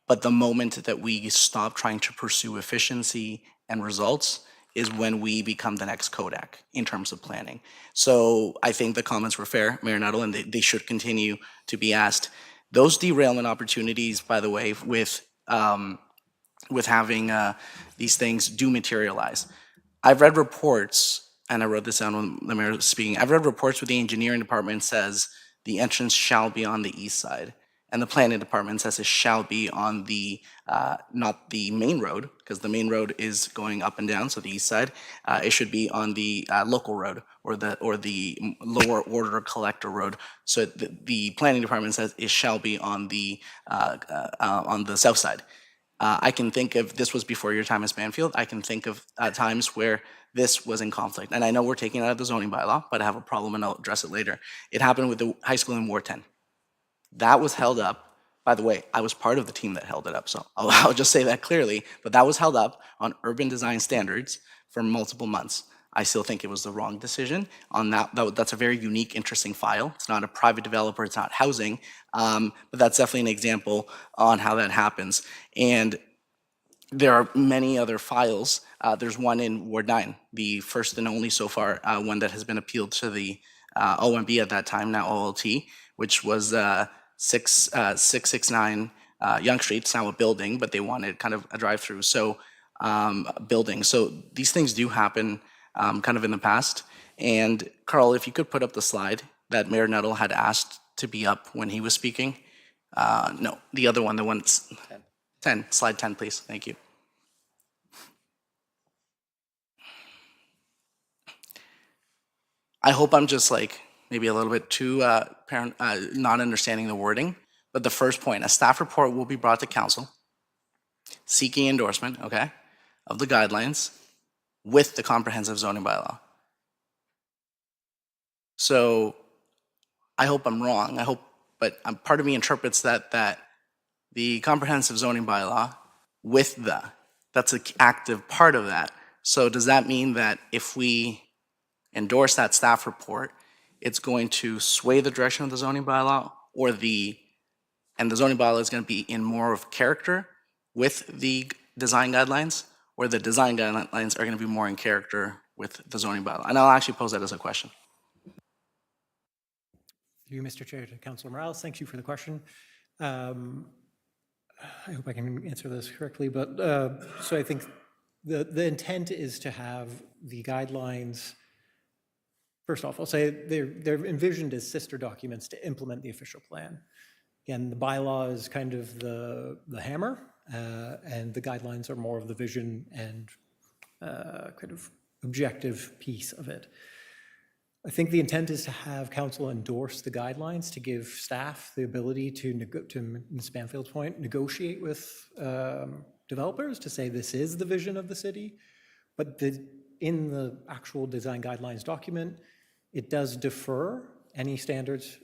But the moment that we stop trying to pursue efficiency and results is when we become the next Kodak in terms of planning. So I think the comments were fair, Mayor Nuttall, and they should continue to be asked. Those derailment opportunities, by the way, with having these things do materialize. I've read reports, and I wrote this down when the mayor was speaking. I've read reports where the engineering department says the entrance shall be on the east side, and the planning department says it shall be on the, not the main road, because the main road is going up and down, so the east side. It should be on the local road or the lower order collector road. So the planning department says it shall be on the south side. I can think of, this was before your time as Banfield, I can think of times where this was in conflict. And I know we're taking it out of the zoning bylaw, but I have a problem and I'll address it later. It happened with the high school in Ward 10. That was held up. By the way, I was part of the team that held it up, so I'll just say that clearly, but that was held up on urban design standards for multiple months. I still think it was the wrong decision on that. That's a very unique, interesting file. It's not a private developer, it's not housing, but that's definitely an example on how that happens. And there are many other files. There's one in Ward 9, the first and only so far, one that has been appealed to the OMB at that time, now OLT, which was 669 Yonge Street. It's now a building, but they wanted kind of a drive-through, so building. So these things do happen kind of in the past. And Carl, if you could put up the slide that Mayor Nuttall had asked to be up when he was speaking. No, the other one, the one 10, slide 10, please. Thank you. I hope I'm just like maybe a little bit too not understanding the wording, but the first point, a staff report will be brought to council seeking endorsement, okay, of the guidelines with the comprehensive zoning bylaw. So I hope I'm wrong. But part of me interprets that the comprehensive zoning bylaw with that's an active part of that. So does that mean that if we endorse that staff report, it's going to sway the direction of the zoning bylaw, and the zoning bylaw is going to be in more of character with the design guidelines, or the design guidelines are going to be more in character with the zoning bylaw? And I'll actually pose that as a question. Through you, Mr. Chair, to Councilor Morales, thank you for the question. I hope I can answer this correctly, but so I think the intent is to have the guidelines. First off, I'll say they're envisioned as sister documents to implement the official plan. Again, the bylaw is kind of the hammer, and the guidelines are more of the vision and kind of objective piece of it. I think the intent is to have council endorse the guidelines to give staff the ability to Ms. Banfield's point, negotiate with developers to say this is the vision of the city, but in the actual design guidelines document, it does defer any standards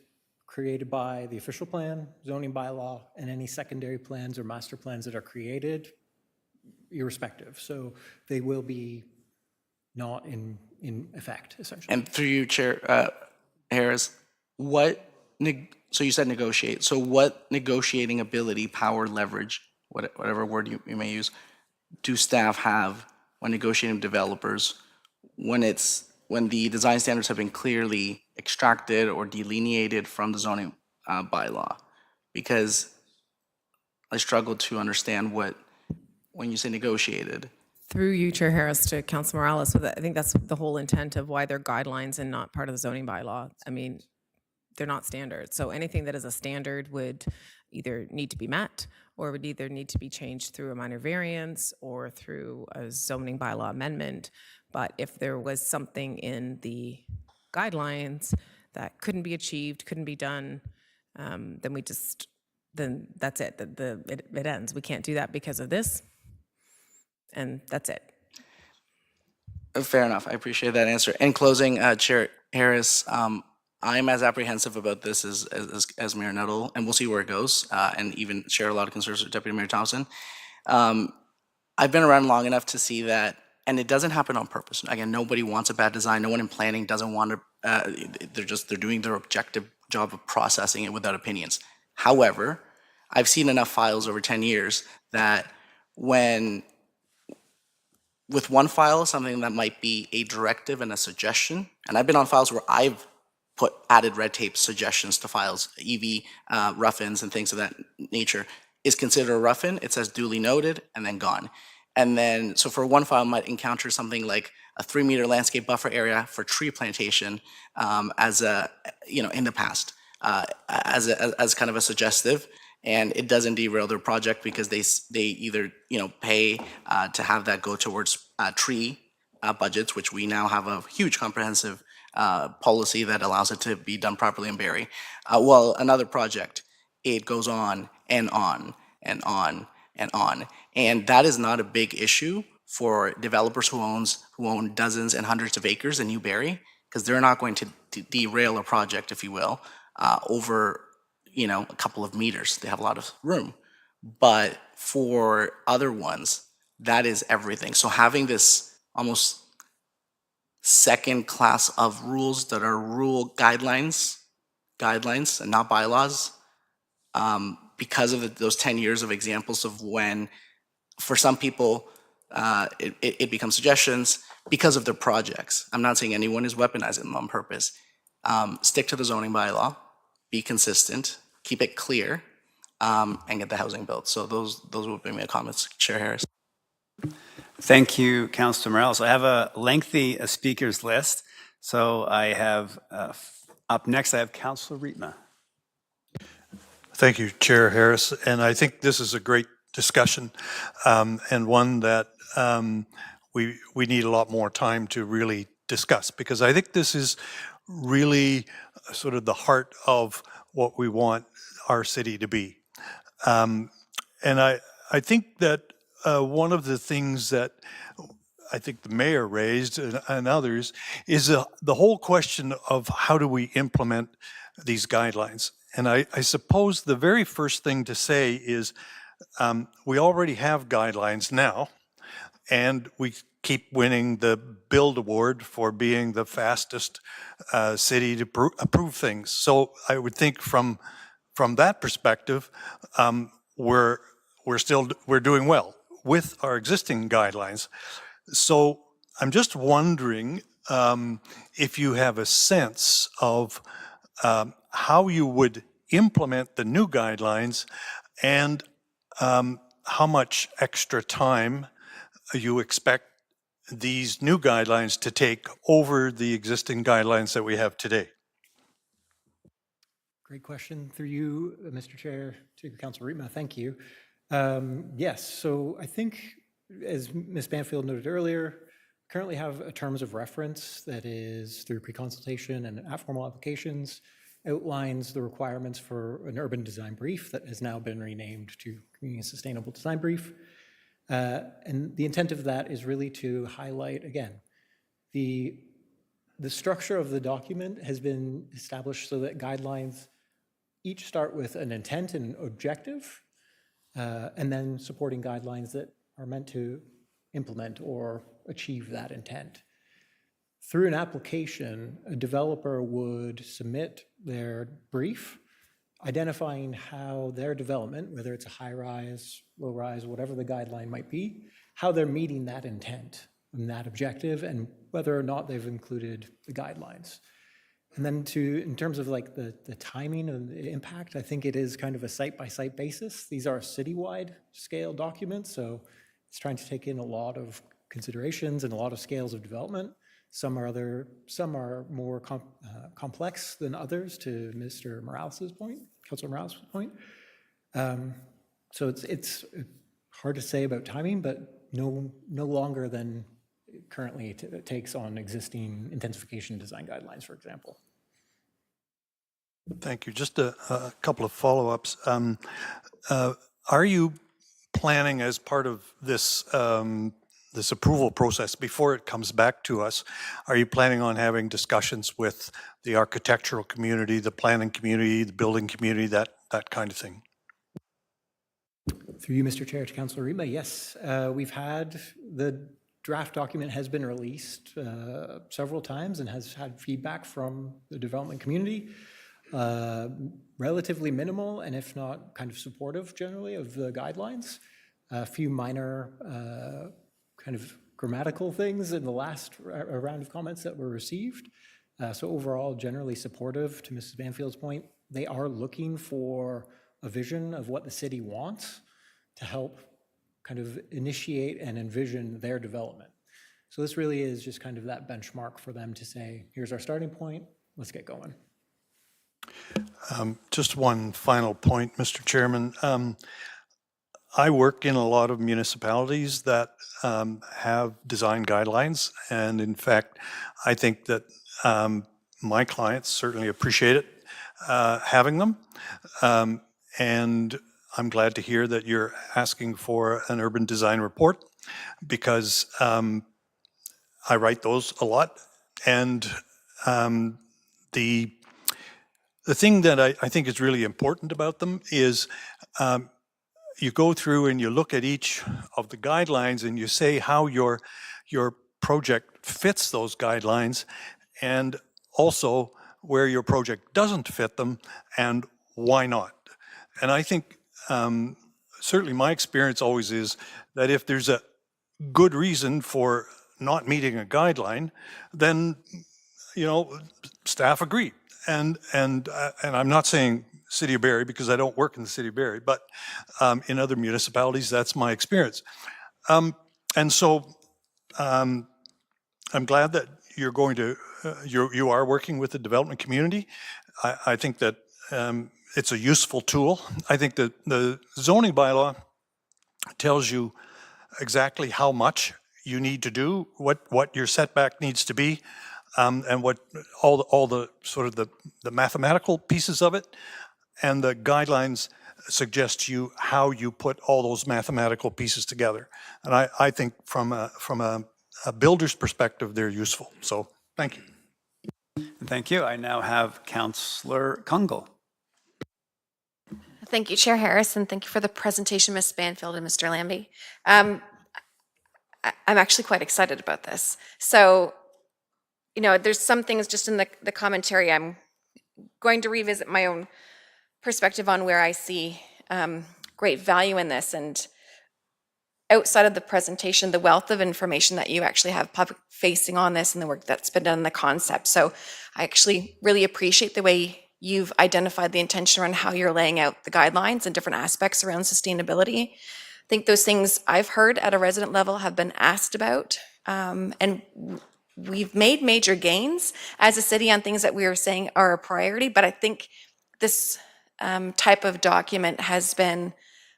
created by the official plan, zoning bylaw, and any secondary plans or master plans that are created, irrespective. So they will be not in effect, essentially. And through you, Chair Harris, so you said negotiate. So what negotiating ability, power, leverage, whatever word you may use, do staff have when negotiating with developers when the design standards have been clearly extracted or delineated from the zoning bylaw? Because I struggle to understand when you say negotiated. Through you, Chair Harris, to Councilor Morales, so I think that's the whole intent of why they're guidelines and not part of the zoning bylaw. I mean, they're not standards. So anything that is a standard would either need to be met or would either need to be changed through a minor variance or through a zoning bylaw amendment. But if there was something in the guidelines that couldn't be achieved, couldn't be done, then that's it. It ends. We can't do that because of this. And that's it. Fair enough. I appreciate that answer. In closing, Chair Harris, I'm as apprehensive about this as Mayor Nuttall, and we'll see where it goes, and even share a lot of concerns with Deputy Mayor Thompson. I've been around long enough to see that, and it doesn't happen on purpose. Again, nobody wants a bad design. No one in planning doesn't want to. They're doing their objective job of processing it without opinions. However, I've seen enough files over 10 years that with one file, something that might be a directive and a suggestion, and I've been on files where I've put added red tape suggestions to files, EV rough-ins and things of that nature, is considered a rough-in. It says duly noted and then gone. And then, so for one file, I might encounter something like a 3-meter landscape buffer area for tree plantation as in the past, as kind of a suggestive. And it doesn't derail their project because they either pay to have that go towards tree budgets, which we now have a huge comprehensive policy that allows it to be done properly in Barrie. Well, another project, it goes on and on and on and on, and that is not a big issue for developers who own dozens and hundreds of acres in New Barrie, because they're not going to derail a project, if you will, over a couple of meters. They have a lot of room. But for other ones, that is everything. So having this almost second class of rules that are rule guidelines and not bylaws, because of those 10 years of examples of when, for some people, it becomes suggestions because of their projects. I'm not saying anyone is weaponizing them on purpose. Stick to the zoning bylaw, be consistent, keep it clear, and get the housing built. So those would be my comments, Chair Harris. Thank you, Councilor Morales. I have a lengthy speakers list. So I have, up next, I have Councilor Rietma. Thank you, Chair Harris. And I think this is a great discussion, and one that we need a lot more time to really discuss, because I think this is really sort of the heart of what we want our city to be. And I think that one of the things that I think the mayor raised and others, is the whole question of how do we implement these guidelines? And I suppose the very first thing to say is we already have guidelines now, and we keep winning the Build Award for being the fastest city to approve things. So I would think from that perspective, we're doing well with our existing guidelines. So I'm just wondering if you have a sense of how you would implement the new guidelines and how much extra time you expect these new guidelines to take over the existing guidelines that we have today. Great question through you, Mr. Chair, to Councilor Riepma. Thank you. Yes, so I think, as Ms. Banfield noted earlier, currently have a terms of reference that is through pre-consultation and formal applications, outlines the requirements for an urban design brief that has now been renamed to Community Sustainable Design Brief. And the intent of that is really to highlight, again, the structure of the document has been established so that guidelines each start with an intent and objective, and then supporting guidelines that are meant to implement or achieve that intent. Through an application, a developer would submit their brief, identifying how their development, whether it's a high-rise, low-rise, whatever the guideline might be, how they're meeting that intent and that objective, and whether or not they've included the guidelines. And then in terms of like the timing and the impact, I think it is kind of a site-by-site basis. These are citywide scale documents, so it's trying to take in a lot of considerations and a lot of scales of development. Some are more complex than others, to Mr. Morales' point, Councilor Morales' point. So it's hard to say about timing, but no longer than currently it takes on existing intensification design guidelines, for example. Thank you. Just a couple of follow-ups. Are you planning, as part of this this approval process, before it comes back to us, are you planning on having discussions with the architectural community, the planning community, the building community, that kind of thing? Through you, Mr. Chair, to Councilor Riepma, yes. We've had the draft document has been released several times and has had feedback from the development community. Relatively minimal, and if not kind of supportive generally of the guidelines. A few minor kind of grammatical things in the last round of comments that were received. So overall, generally supportive, to Mrs. Banfield's point. They are looking for a vision of what the city wants to help kind of initiate and envision their development. So this really is just kind of that benchmark for them to say, here's our starting point, let's get going. Just one final point, Mr. Chairman. I work in a lot of municipalities that have design guidelines, and in fact, I think that my clients certainly appreciate it, having them. And I'm glad to hear that you're asking for an urban design report, because I write those a lot. And the thing that I think is really important about them is you go through and you look at each of the guidelines and you say how your project fits those guidelines, and also where your project doesn't fit them and why not. And I think certainly my experience always is that if there's a good reason for not meeting a guideline, then staff agree. And I'm not saying City of Barrie, because I don't work in the City of Barrie, but in other municipalities, that's my experience. And so I'm glad that you're going to, you are working with the development community. I think that it's a useful tool. I think that the zoning bylaw tells you exactly how much you need to do, what your setback needs to be, and what all the sort of the mathematical pieces of it. And the guidelines suggest to you how you put all those mathematical pieces together. And I think from a a builder's perspective, they're useful. So thank you. Thank you. I now have Councillor Kungle. Thank you, Chair Harris, and thank you for the presentation, Ms. Banfield and Mr. Lambie. I'm actually quite excited about this. So, you know, there's some things just in the commentary. I'm going to revisit my own perspective on where I see great value in this. And outside of the presentation, the wealth of information that you actually have public facing on this and the work that's been done in the concept. So I actually really appreciate the way you've identified the intention around how you're laying out the guidelines and different aspects around sustainability. I think those things I've heard at a resident level have been asked about, and we've made major gains as a city on things that we were saying are a priority, but I think this type of document has been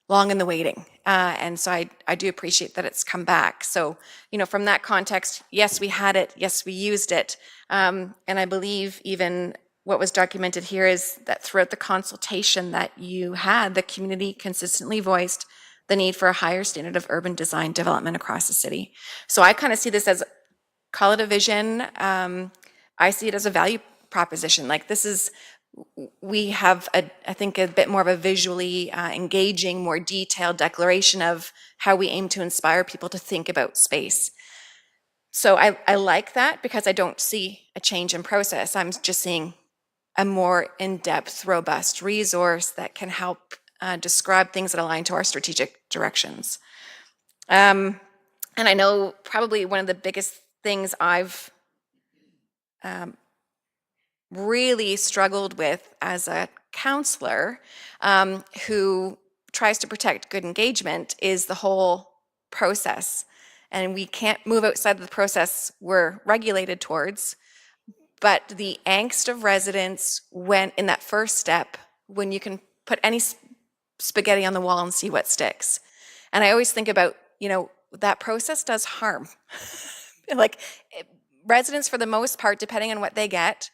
long in the waiting. And so I do appreciate that it's come back. So, you know, from that context, yes, we had it. Yes, we used it. And I believe even what was documented here is that throughout the consultation that you had, the community consistently voiced the need for a higher standard of urban design development across the city. So I kind of see this as, call it a vision. I see it as a value proposition. Like this is, we have, I think, a bit more of a visually engaging, more detailed declaration of how we aim to inspire people to think about space. So I like that because I don't see a change in process. I'm just seeing a more in-depth, robust resource that can help describe things that align to our strategic directions. And I know probably one of the biggest things I've really struggled with as a counselor who tries to protect good engagement is the whole process. And we can't move outside of the process we're regulated towards. But the angst of residents when in that first step, when you can put any spaghetti on the wall and see what sticks. And I always think about, you know, that process does harm. Like residents, for the most part, depending on what they get,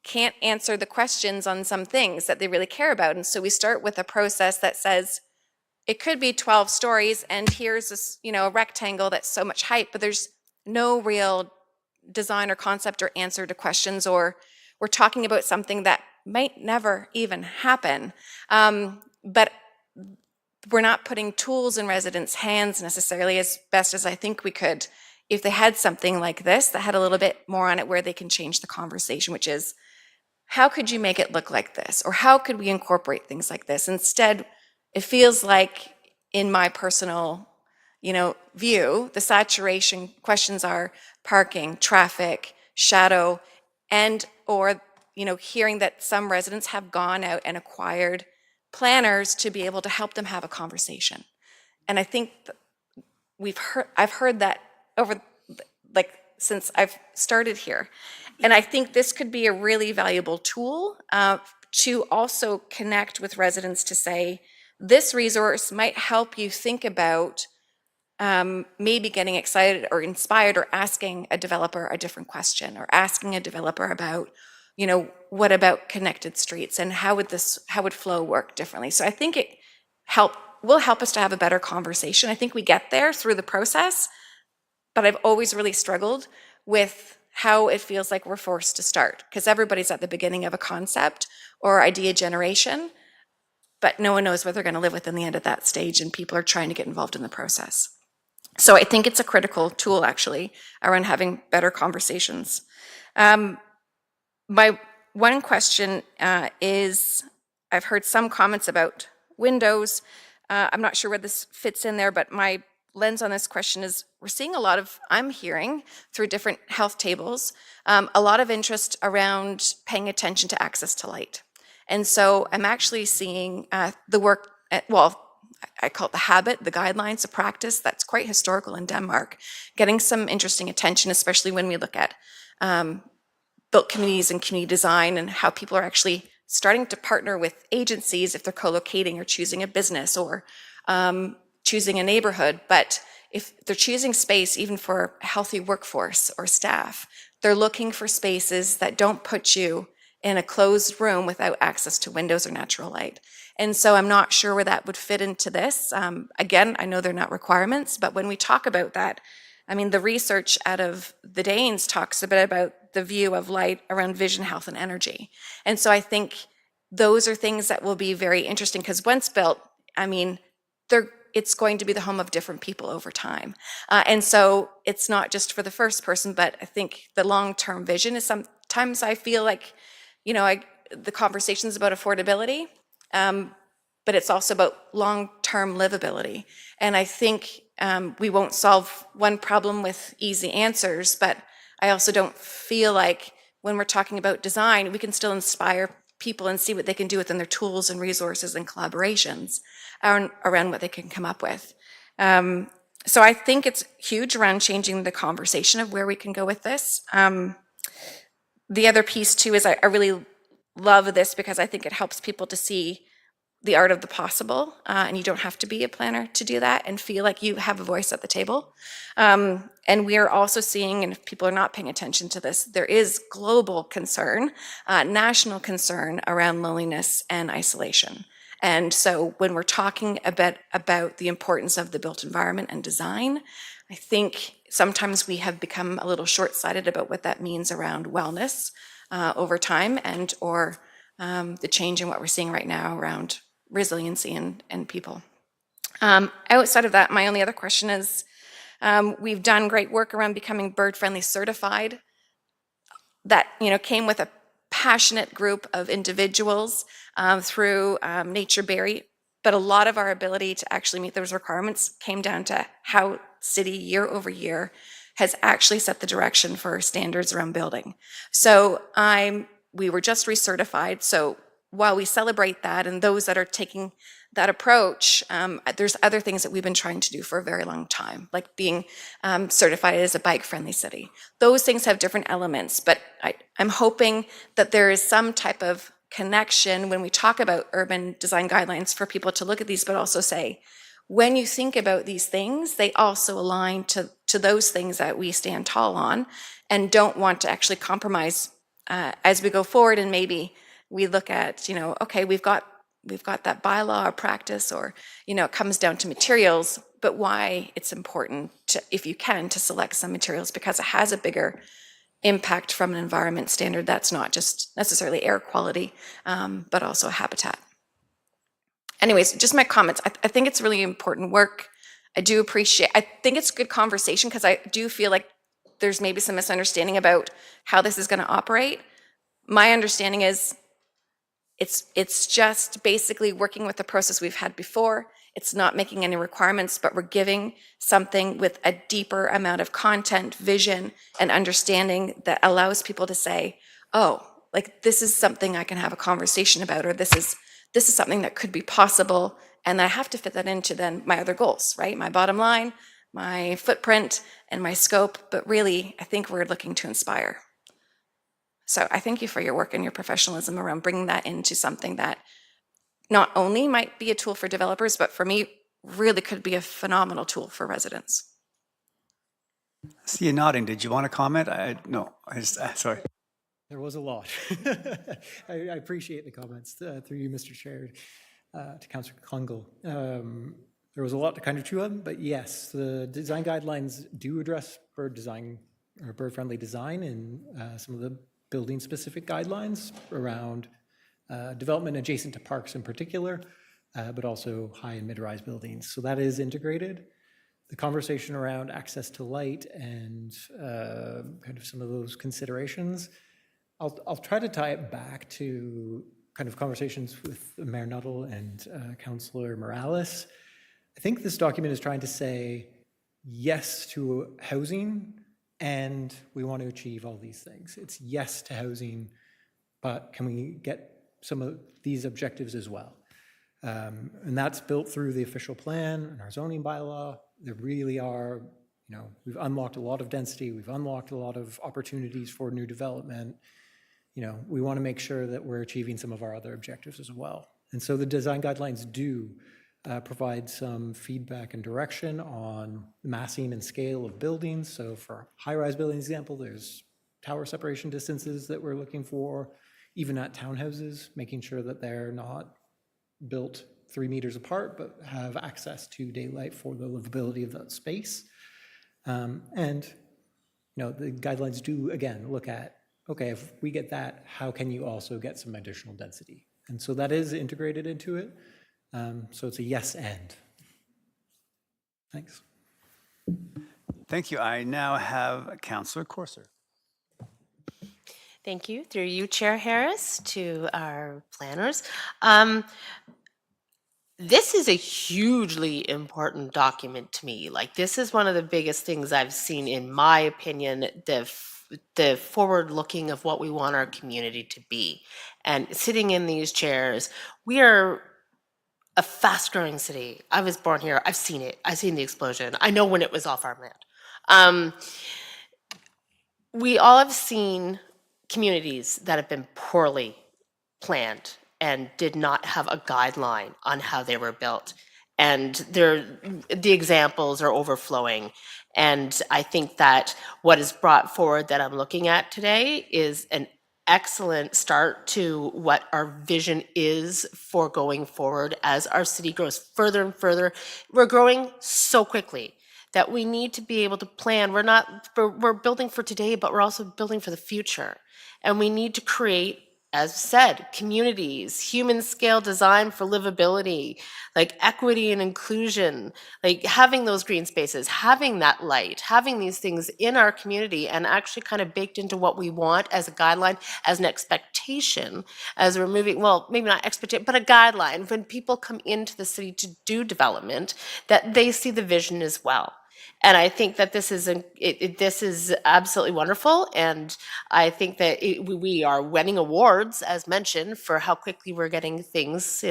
can't answer the questions on some things that they really care about. And so we start with a process that says, it could be 12 stories and here's this, you know, a rectangle that's so much height, but there's no real design or concept or answer to questions, or we're talking about something that might never even happen. But we're not putting tools in residents' hands necessarily as best as I think we could if they had something like this that had a little bit more on it where they can change the conversation, which is, how could you make it look like this? Or how could we incorporate things like this? Instead, it feels like, in my personal, you know, view, the saturation questions are parking, traffic, shadow, and or, you know, hearing that some residents have gone out and acquired planners to be able to help them have a conversation. And I think I've heard that over, like, since I've started here. And I think this could be a really valuable tool to also connect with residents to say, this resource might help you think about maybe getting excited or inspired or asking a developer a different question, or asking a developer about, you know, what about connected streets and how would flow work differently? So I think it will help us to have a better conversation. I think we get there through the process, but I've always really struggled with how it feels like we're forced to start, because everybody's at the beginning of a concept or idea generation, but no one knows what they're going to live with in the end at that stage, and people are trying to get involved in the process. So I think it's a critical tool, actually, around having better conversations. My one question is, I've heard some comments about windows. I'm not sure where this fits in there, but my lens on this question is, we're seeing a lot of, I'm hearing through different health tables, a lot of interest around paying attention to access to light. And so I'm actually seeing the work, I call it the habit, the guidelines, the practice that's quite historical in Denmark, getting some interesting attention, especially when we look at built communities and community design and how people are actually starting to partner with agencies if they're co-locating or choosing a business or choosing a neighborhood. But if they're choosing space, even for a healthy workforce or staff, they're looking for spaces that don't put you in a closed room without access to windows or natural light. And so I'm not sure where that would fit into this. Again, I know they're not requirements, but when we talk about that, I mean, the research out of the Danes talks a bit about the view of light around vision, health, and energy. And so I think those are things that will be very interesting, because once built, I mean, it's going to be the home of different people over time. And so it's not just for the first person, but I think the long-term vision is sometimes I feel like, the conversation's about affordability, but it's also about long-term livability. And I think we won't solve one problem with easy answers, but I also don't feel like when we're talking about design, we can still inspire people and see what they can do within their tools and resources and collaborations around what they can come up with. So I think it's huge around changing the conversation of where we can go with this. The other piece too is I really love this because I think it helps people to see the art of the possible, and you don't have to be a planner to do that and feel like you have a voice at the table. And we are also seeing, and if people are not paying attention to this, there is global concern, national concern around loneliness and isolation. And so when we're talking a bit about the importance of the built environment and design, I think sometimes we have become a little short-sighted about what that means around wellness over time, and or the change in what we're seeing right now around resiliency and people. Outside of that, my only other question is, we've done great work around becoming bird-friendly certified. That came with a passionate group of individuals through Nature Barrie, but a lot of our ability to actually meet those requirements came down to how City year over year has actually set the direction for standards around building. So we were just recertified. So while we celebrate that and those that are taking that approach, there's other things that we've been trying to do for a very long time, like being certified as a bike-friendly city. Those things have different elements, but I'm hoping that there is some type of connection when we talk about urban design guidelines for people to look at these, but also say, when you think about these things, they also align to those things that we stand tall on and don't want to actually compromise as we go forward. And maybe we look at, okay, we've got that bylaw or practice, or, it comes down to materials, but why it's important to, if you can, to select some materials because it has a bigger impact from an environment standard that's not just necessarily air quality, but also habitat. Anyways, just my comments. I think it's really important work. I think it's good conversation because I do feel like there's maybe some misunderstanding about how this is going to operate. My understanding is it's just basically working with the process we've had before. It's not making any requirements, but we're giving something with a deeper amount of content, vision, and understanding that allows people to say, oh, like this is something I can have a conversation about, or this is something that could be possible, and I have to fit that into then my other goals, right? My bottom line, my footprint, and my scope, but really, I think we're looking to inspire. So I thank you for your work and your professionalism around bringing that into something that not only might be a tool for developers, but for me, really could be a phenomenal tool for residents. I see you nodding. Did you want to comment? No, sorry. There was a lot. I appreciate the comments through you, Mr. Chair, to Councillor Klungel. There was a lot to kind of chew on, but yes, the design guidelines do address bird design or bird-friendly design in some of the building-specific guidelines around development adjacent to parks in particular, but also high and mid-rise buildings. So that is integrated. The conversation around access to light and kind of some of those considerations, I'll try to tie it back to kind of conversations with Mayor Nuttall and Councillor Morales. I think this document is trying to say yes to housing, and we want to achieve all these things. It's yes to housing, but can we get some of these objectives as well? And that's built through the official plan and our zoning bylaw. There really are, we've unlocked a lot of density. We've unlocked a lot of opportunities for new development. We want to make sure that we're achieving some of our other objectives as well. And so the design guidelines do provide some feedback and direction on massing and scale of buildings. So for high-rise building example, there's tower separation distances that we're looking for, even at townhouses, making sure that they're not built 3 meters apart, but have access to daylight for the livability of that space. And, the guidelines do, again, look at, okay, if we get that, how can you also get some additional density? And so that is integrated into it. So it's a yes and. Thanks. Thank you. I now have Councillor Corser. Thank you. Through you, Chair Harris, to our planners. This is a hugely important document to me. Like, this is one of the biggest things I've seen, in my opinion, the forward looking of what we want our community to be. And sitting in these chairs, we are a fast growing city. I was born here. I've seen it. I've seen the explosion. I know when it was all farmland. We all have seen communities that have been poorly planned and did not have a guideline on how they were built. And the examples are overflowing. And I think that what is brought forward that I'm looking at today is an excellent start to what our vision is for going forward as our city grows further and further. We're growing so quickly that we need to be able to plan. We're building for today, but we're also building for the future. And we need to create, as said, communities, human scale design for livability, like equity and inclusion, like having those green spaces, having that light, having these things in our community and actually kind of baked into what we want as a guideline, as an expectation, as we're moving, well, maybe not expectation, but a guideline when people come into the city to do development, that they see the vision as well. And I think that this is this is absolutely wonderful, and I think that we are winning awards, as mentioned, for how quickly we're getting things,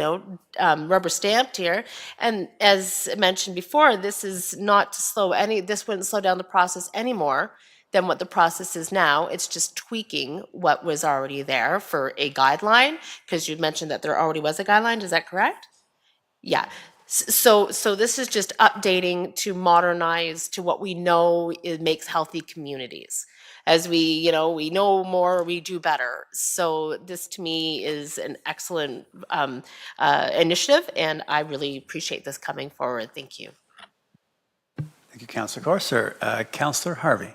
rubber stamped here. And as mentioned before, this is not to slow this wouldn't slow down the process anymore than what the process is now. It's just tweaking what was already there for a guideline, because you mentioned that there already was a guideline. Is that correct? Yeah. So this is just updating to modernize to what we know it makes healthy communities. As we know more, we do better. So this to me is an excellent initiative, and I really appreciate this coming forward. Thank you. Thank you, Councillor Corser. Councillor Harvey.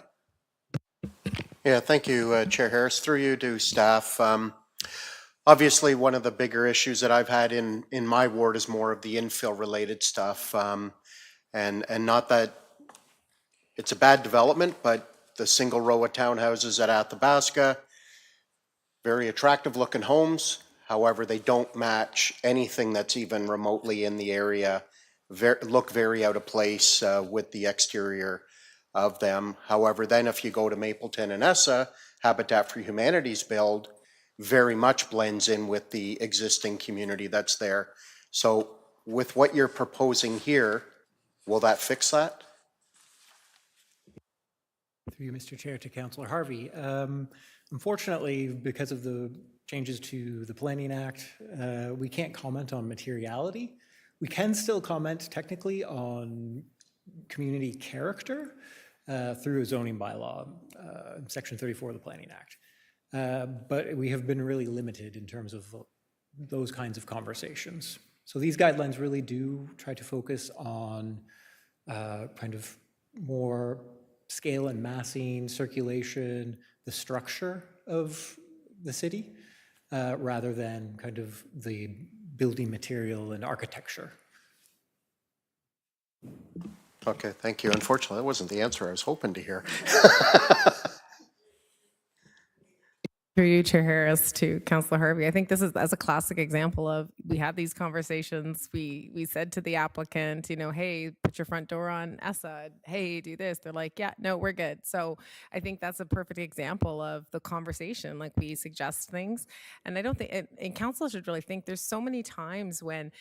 Yeah, thank you, Chair Harris. Through you to staff. Obviously, one of the bigger issues that I've had in my ward is more of the infill related stuff. And not that it's a bad development, but the single row of townhouses at Athabasca, very attractive looking homes. However, they don't match anything that's even remotely in the area, look very out of place with the exterior of them. However, then if you go to Mapleton and Essa, Habitat for Humanity's build very much blends in with the existing community that's there. So with what you're proposing here, will that fix that? Through you, Mr. Chair, to Councillor Harvey. Unfortunately, because of the changes to the Planning Act, we can't comment on materiality. We can still comment technically on community character through a zoning bylaw, Section 34 of the Planning Act. But we have been really limited in terms of those kinds of conversations. So these guidelines really do try to focus on kind of more scale and massing, circulation, the structure of the city, rather than kind of the building material and architecture. Okay, thank you. Unfortunately, that wasn't the answer I was hoping to hear. Through you, Chair Harris, to Councillor Harvey. I think this is as a classic example of we had these conversations. We said to the applicant, hey, put your front door on Essa. Hey, do this. They're like, yeah, no, we're good. So I think that's a perfect example of the conversation. Like, we suggest things, and I don't think, and council should really think, there's so many times when,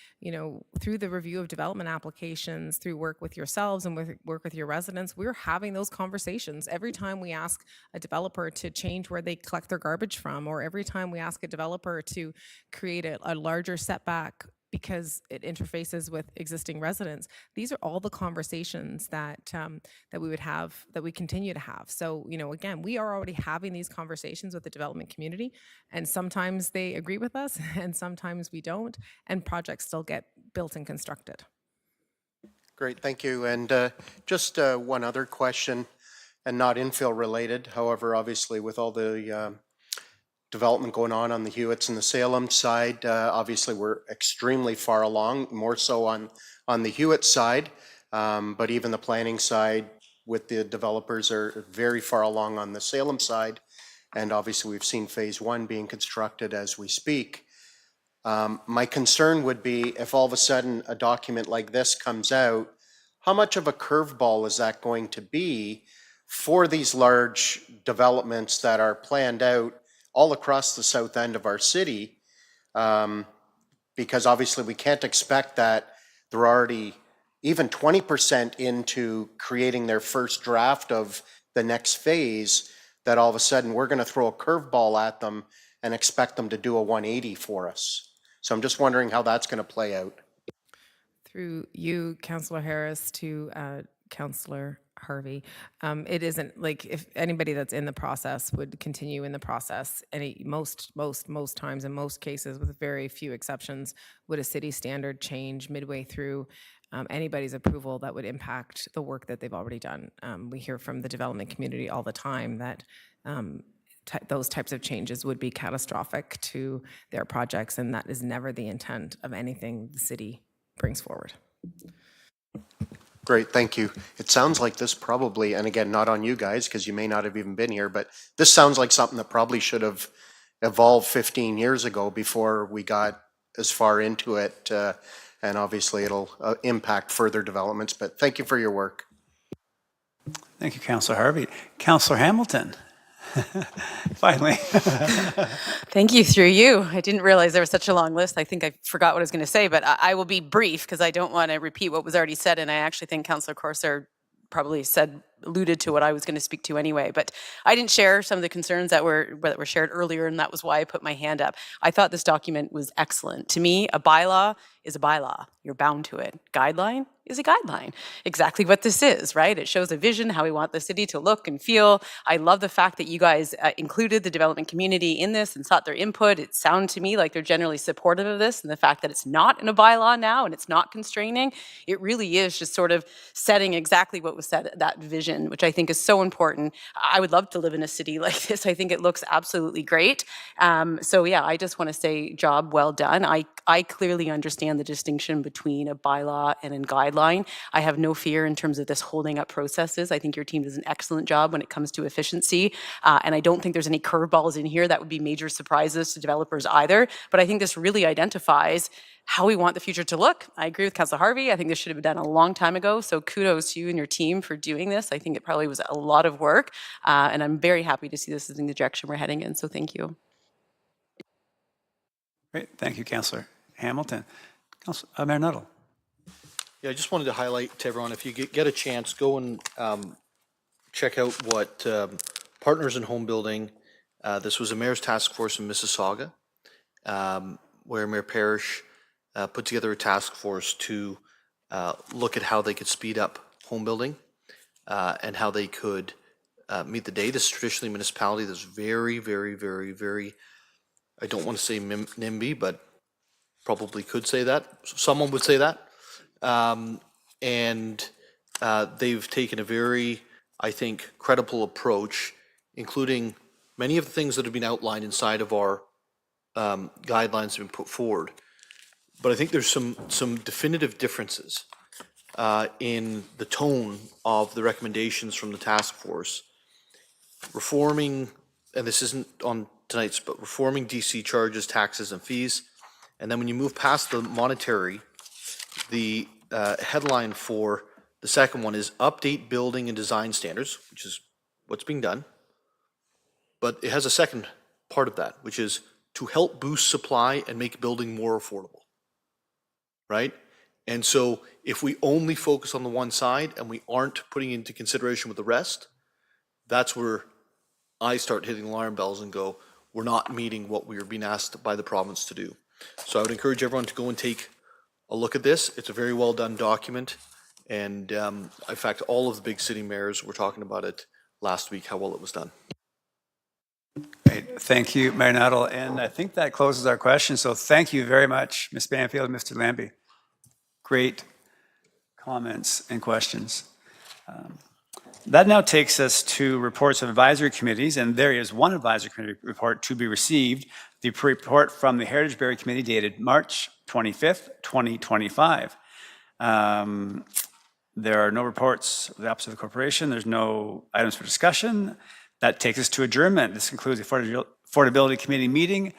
through the review of development applications, through work with yourselves and work with your residents, we're having those conversations. Every time we ask a developer to change where they collect their garbage from, or every time we ask a developer to create a larger setback because it interfaces with existing residents, these are all the conversations that that we would have, that we continue to have. So, again, we are already having these conversations with the development community, and sometimes they agree with us and sometimes we don't, and projects still get built and constructed. Great, thank you. And just one other question, and not infill related. However, obviously with all the development going on the Hewitts and the Salem side, obviously we're extremely far along, more so on the Hewitt side. But even the planning side with the developers are very far along on the Salem side. And obviously we've seen phase 1 being constructed as we speak. My concern would be if all of a sudden a document like this comes out, how much of a curveball is that going to be for these large developments that are planned out all across the south end of our city? Because obviously we can't expect that they're already even 20% into creating their first draft of the next phase, that all of a sudden we're going to throw a curveball at them and expect them to do a 180 for us. So I'm just wondering how that's going to play out. Through you, Councillor Harris, to Councillor Harvey, it isn't like if anybody that's in the process would continue in the process. Most times, in most cases, with very few exceptions, would a city standard change midway through anybody's approval that would impact the work that they've already done. We hear from the development community all the time that those types of changes would be catastrophic to their projects, and that is never the intent of anything the city brings forward. Great, thank you. It sounds like this probably, and again, not on you guys, because you may not have even been here, but this sounds like something that probably should have evolved 15 years ago before we got as far into it. And obviously it'll impact further developments, but thank you for your work. Thank you, Councillor Harvey. Councillor Hamilton, finally. Thank you, through you. I didn't realize there was such a long list. I think I forgot what I was going to say, but I will be brief because I don't want to repeat what was already said, and I actually think Councillor Corsair probably alluded to what I was going to speak to anyway, but I didn't share some of the concerns that were shared earlier, and that was why I put my hand up. I thought this document was excellent. To me, a bylaw is a bylaw. You're bound to it. Guideline is a guideline. Exactly what this is, right? It shows a vision, how we want the city to look and feel. I love the fact that you guys included the development community in this and sought their input. It sounded to me like they're generally supportive of this, and the fact that it's not in a bylaw now and it's not constraining, it really is just sort of setting exactly what was said, that vision, which I think is so important. I would love to live in a city like this. I think it looks absolutely great. So yeah, I just want to say job well done. I clearly understand the distinction between a bylaw and a guideline. I have no fear in terms of this holding up processes. I think your team does an excellent job when it comes to efficiency. And I don't think there's any curveballs in here that would be major surprises to developers either. But I think this really identifies how we want the future to look. I agree with Councillor Harvey. I think this should have been done a long time ago. So kudos to you and your team for doing this. I think it probably was a lot of work. And I'm very happy to see this is in the direction we're heading in. So thank you. Great. Thank you, Councillor Hamilton. Mayor Nuttall. Yeah, I just wanted to highlight to everyone, if you get a chance, go and check out what Partners in Home Building, this was a mayor's task force in Mississauga, where Mayor Parrish put together a task force to look at how they could speed up home building and how they could meet the day. This is traditionally a municipality that's very, very, very, very, I don't want to say NIMBY, but probably could say that. Someone would say that. And they've taken a very, I think, credible approach, including many of the things that have been outlined inside of our guidelines have been put forward. But I think there's some definitive differences in the tone of the recommendations from the task force. Reforming, and this isn't on tonight's, but reforming DC charges, taxes, and fees. And then when you move past the monetary, the headline for the second one is update building and design standards, which is what's being done. But it has a second part of that, which is to help boost supply and make building more affordable, right? And so if we only focus on the one side and we aren't putting into consideration with the rest, that's where I start hitting alarm bells and go, we're not meeting what we are being asked by the province to do. So I would encourage everyone to go and take a look at this. It's a very well done document. And in fact, all of the big city mayors were talking about it last week, how well it was done. Great. Thank you, Mayor Nuttall. And I think that closes our questions. So thank you very much, Ms. Banfield and Mr. Lambie. Great comments and questions? That now takes us to reports of advisory committees, and there is one advisory committee report to be received. The report from the Heritage Barrie Committee dated March 25th, 2025. There are no reports of the Office of the Corporation. There's no items for discussion. That takes us to adjournment. This concludes the Affordability Committee meeting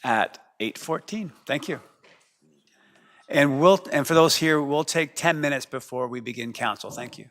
at 8:14. Thank you. And for those here, we'll take 10 minutes before we begin council. Thank you.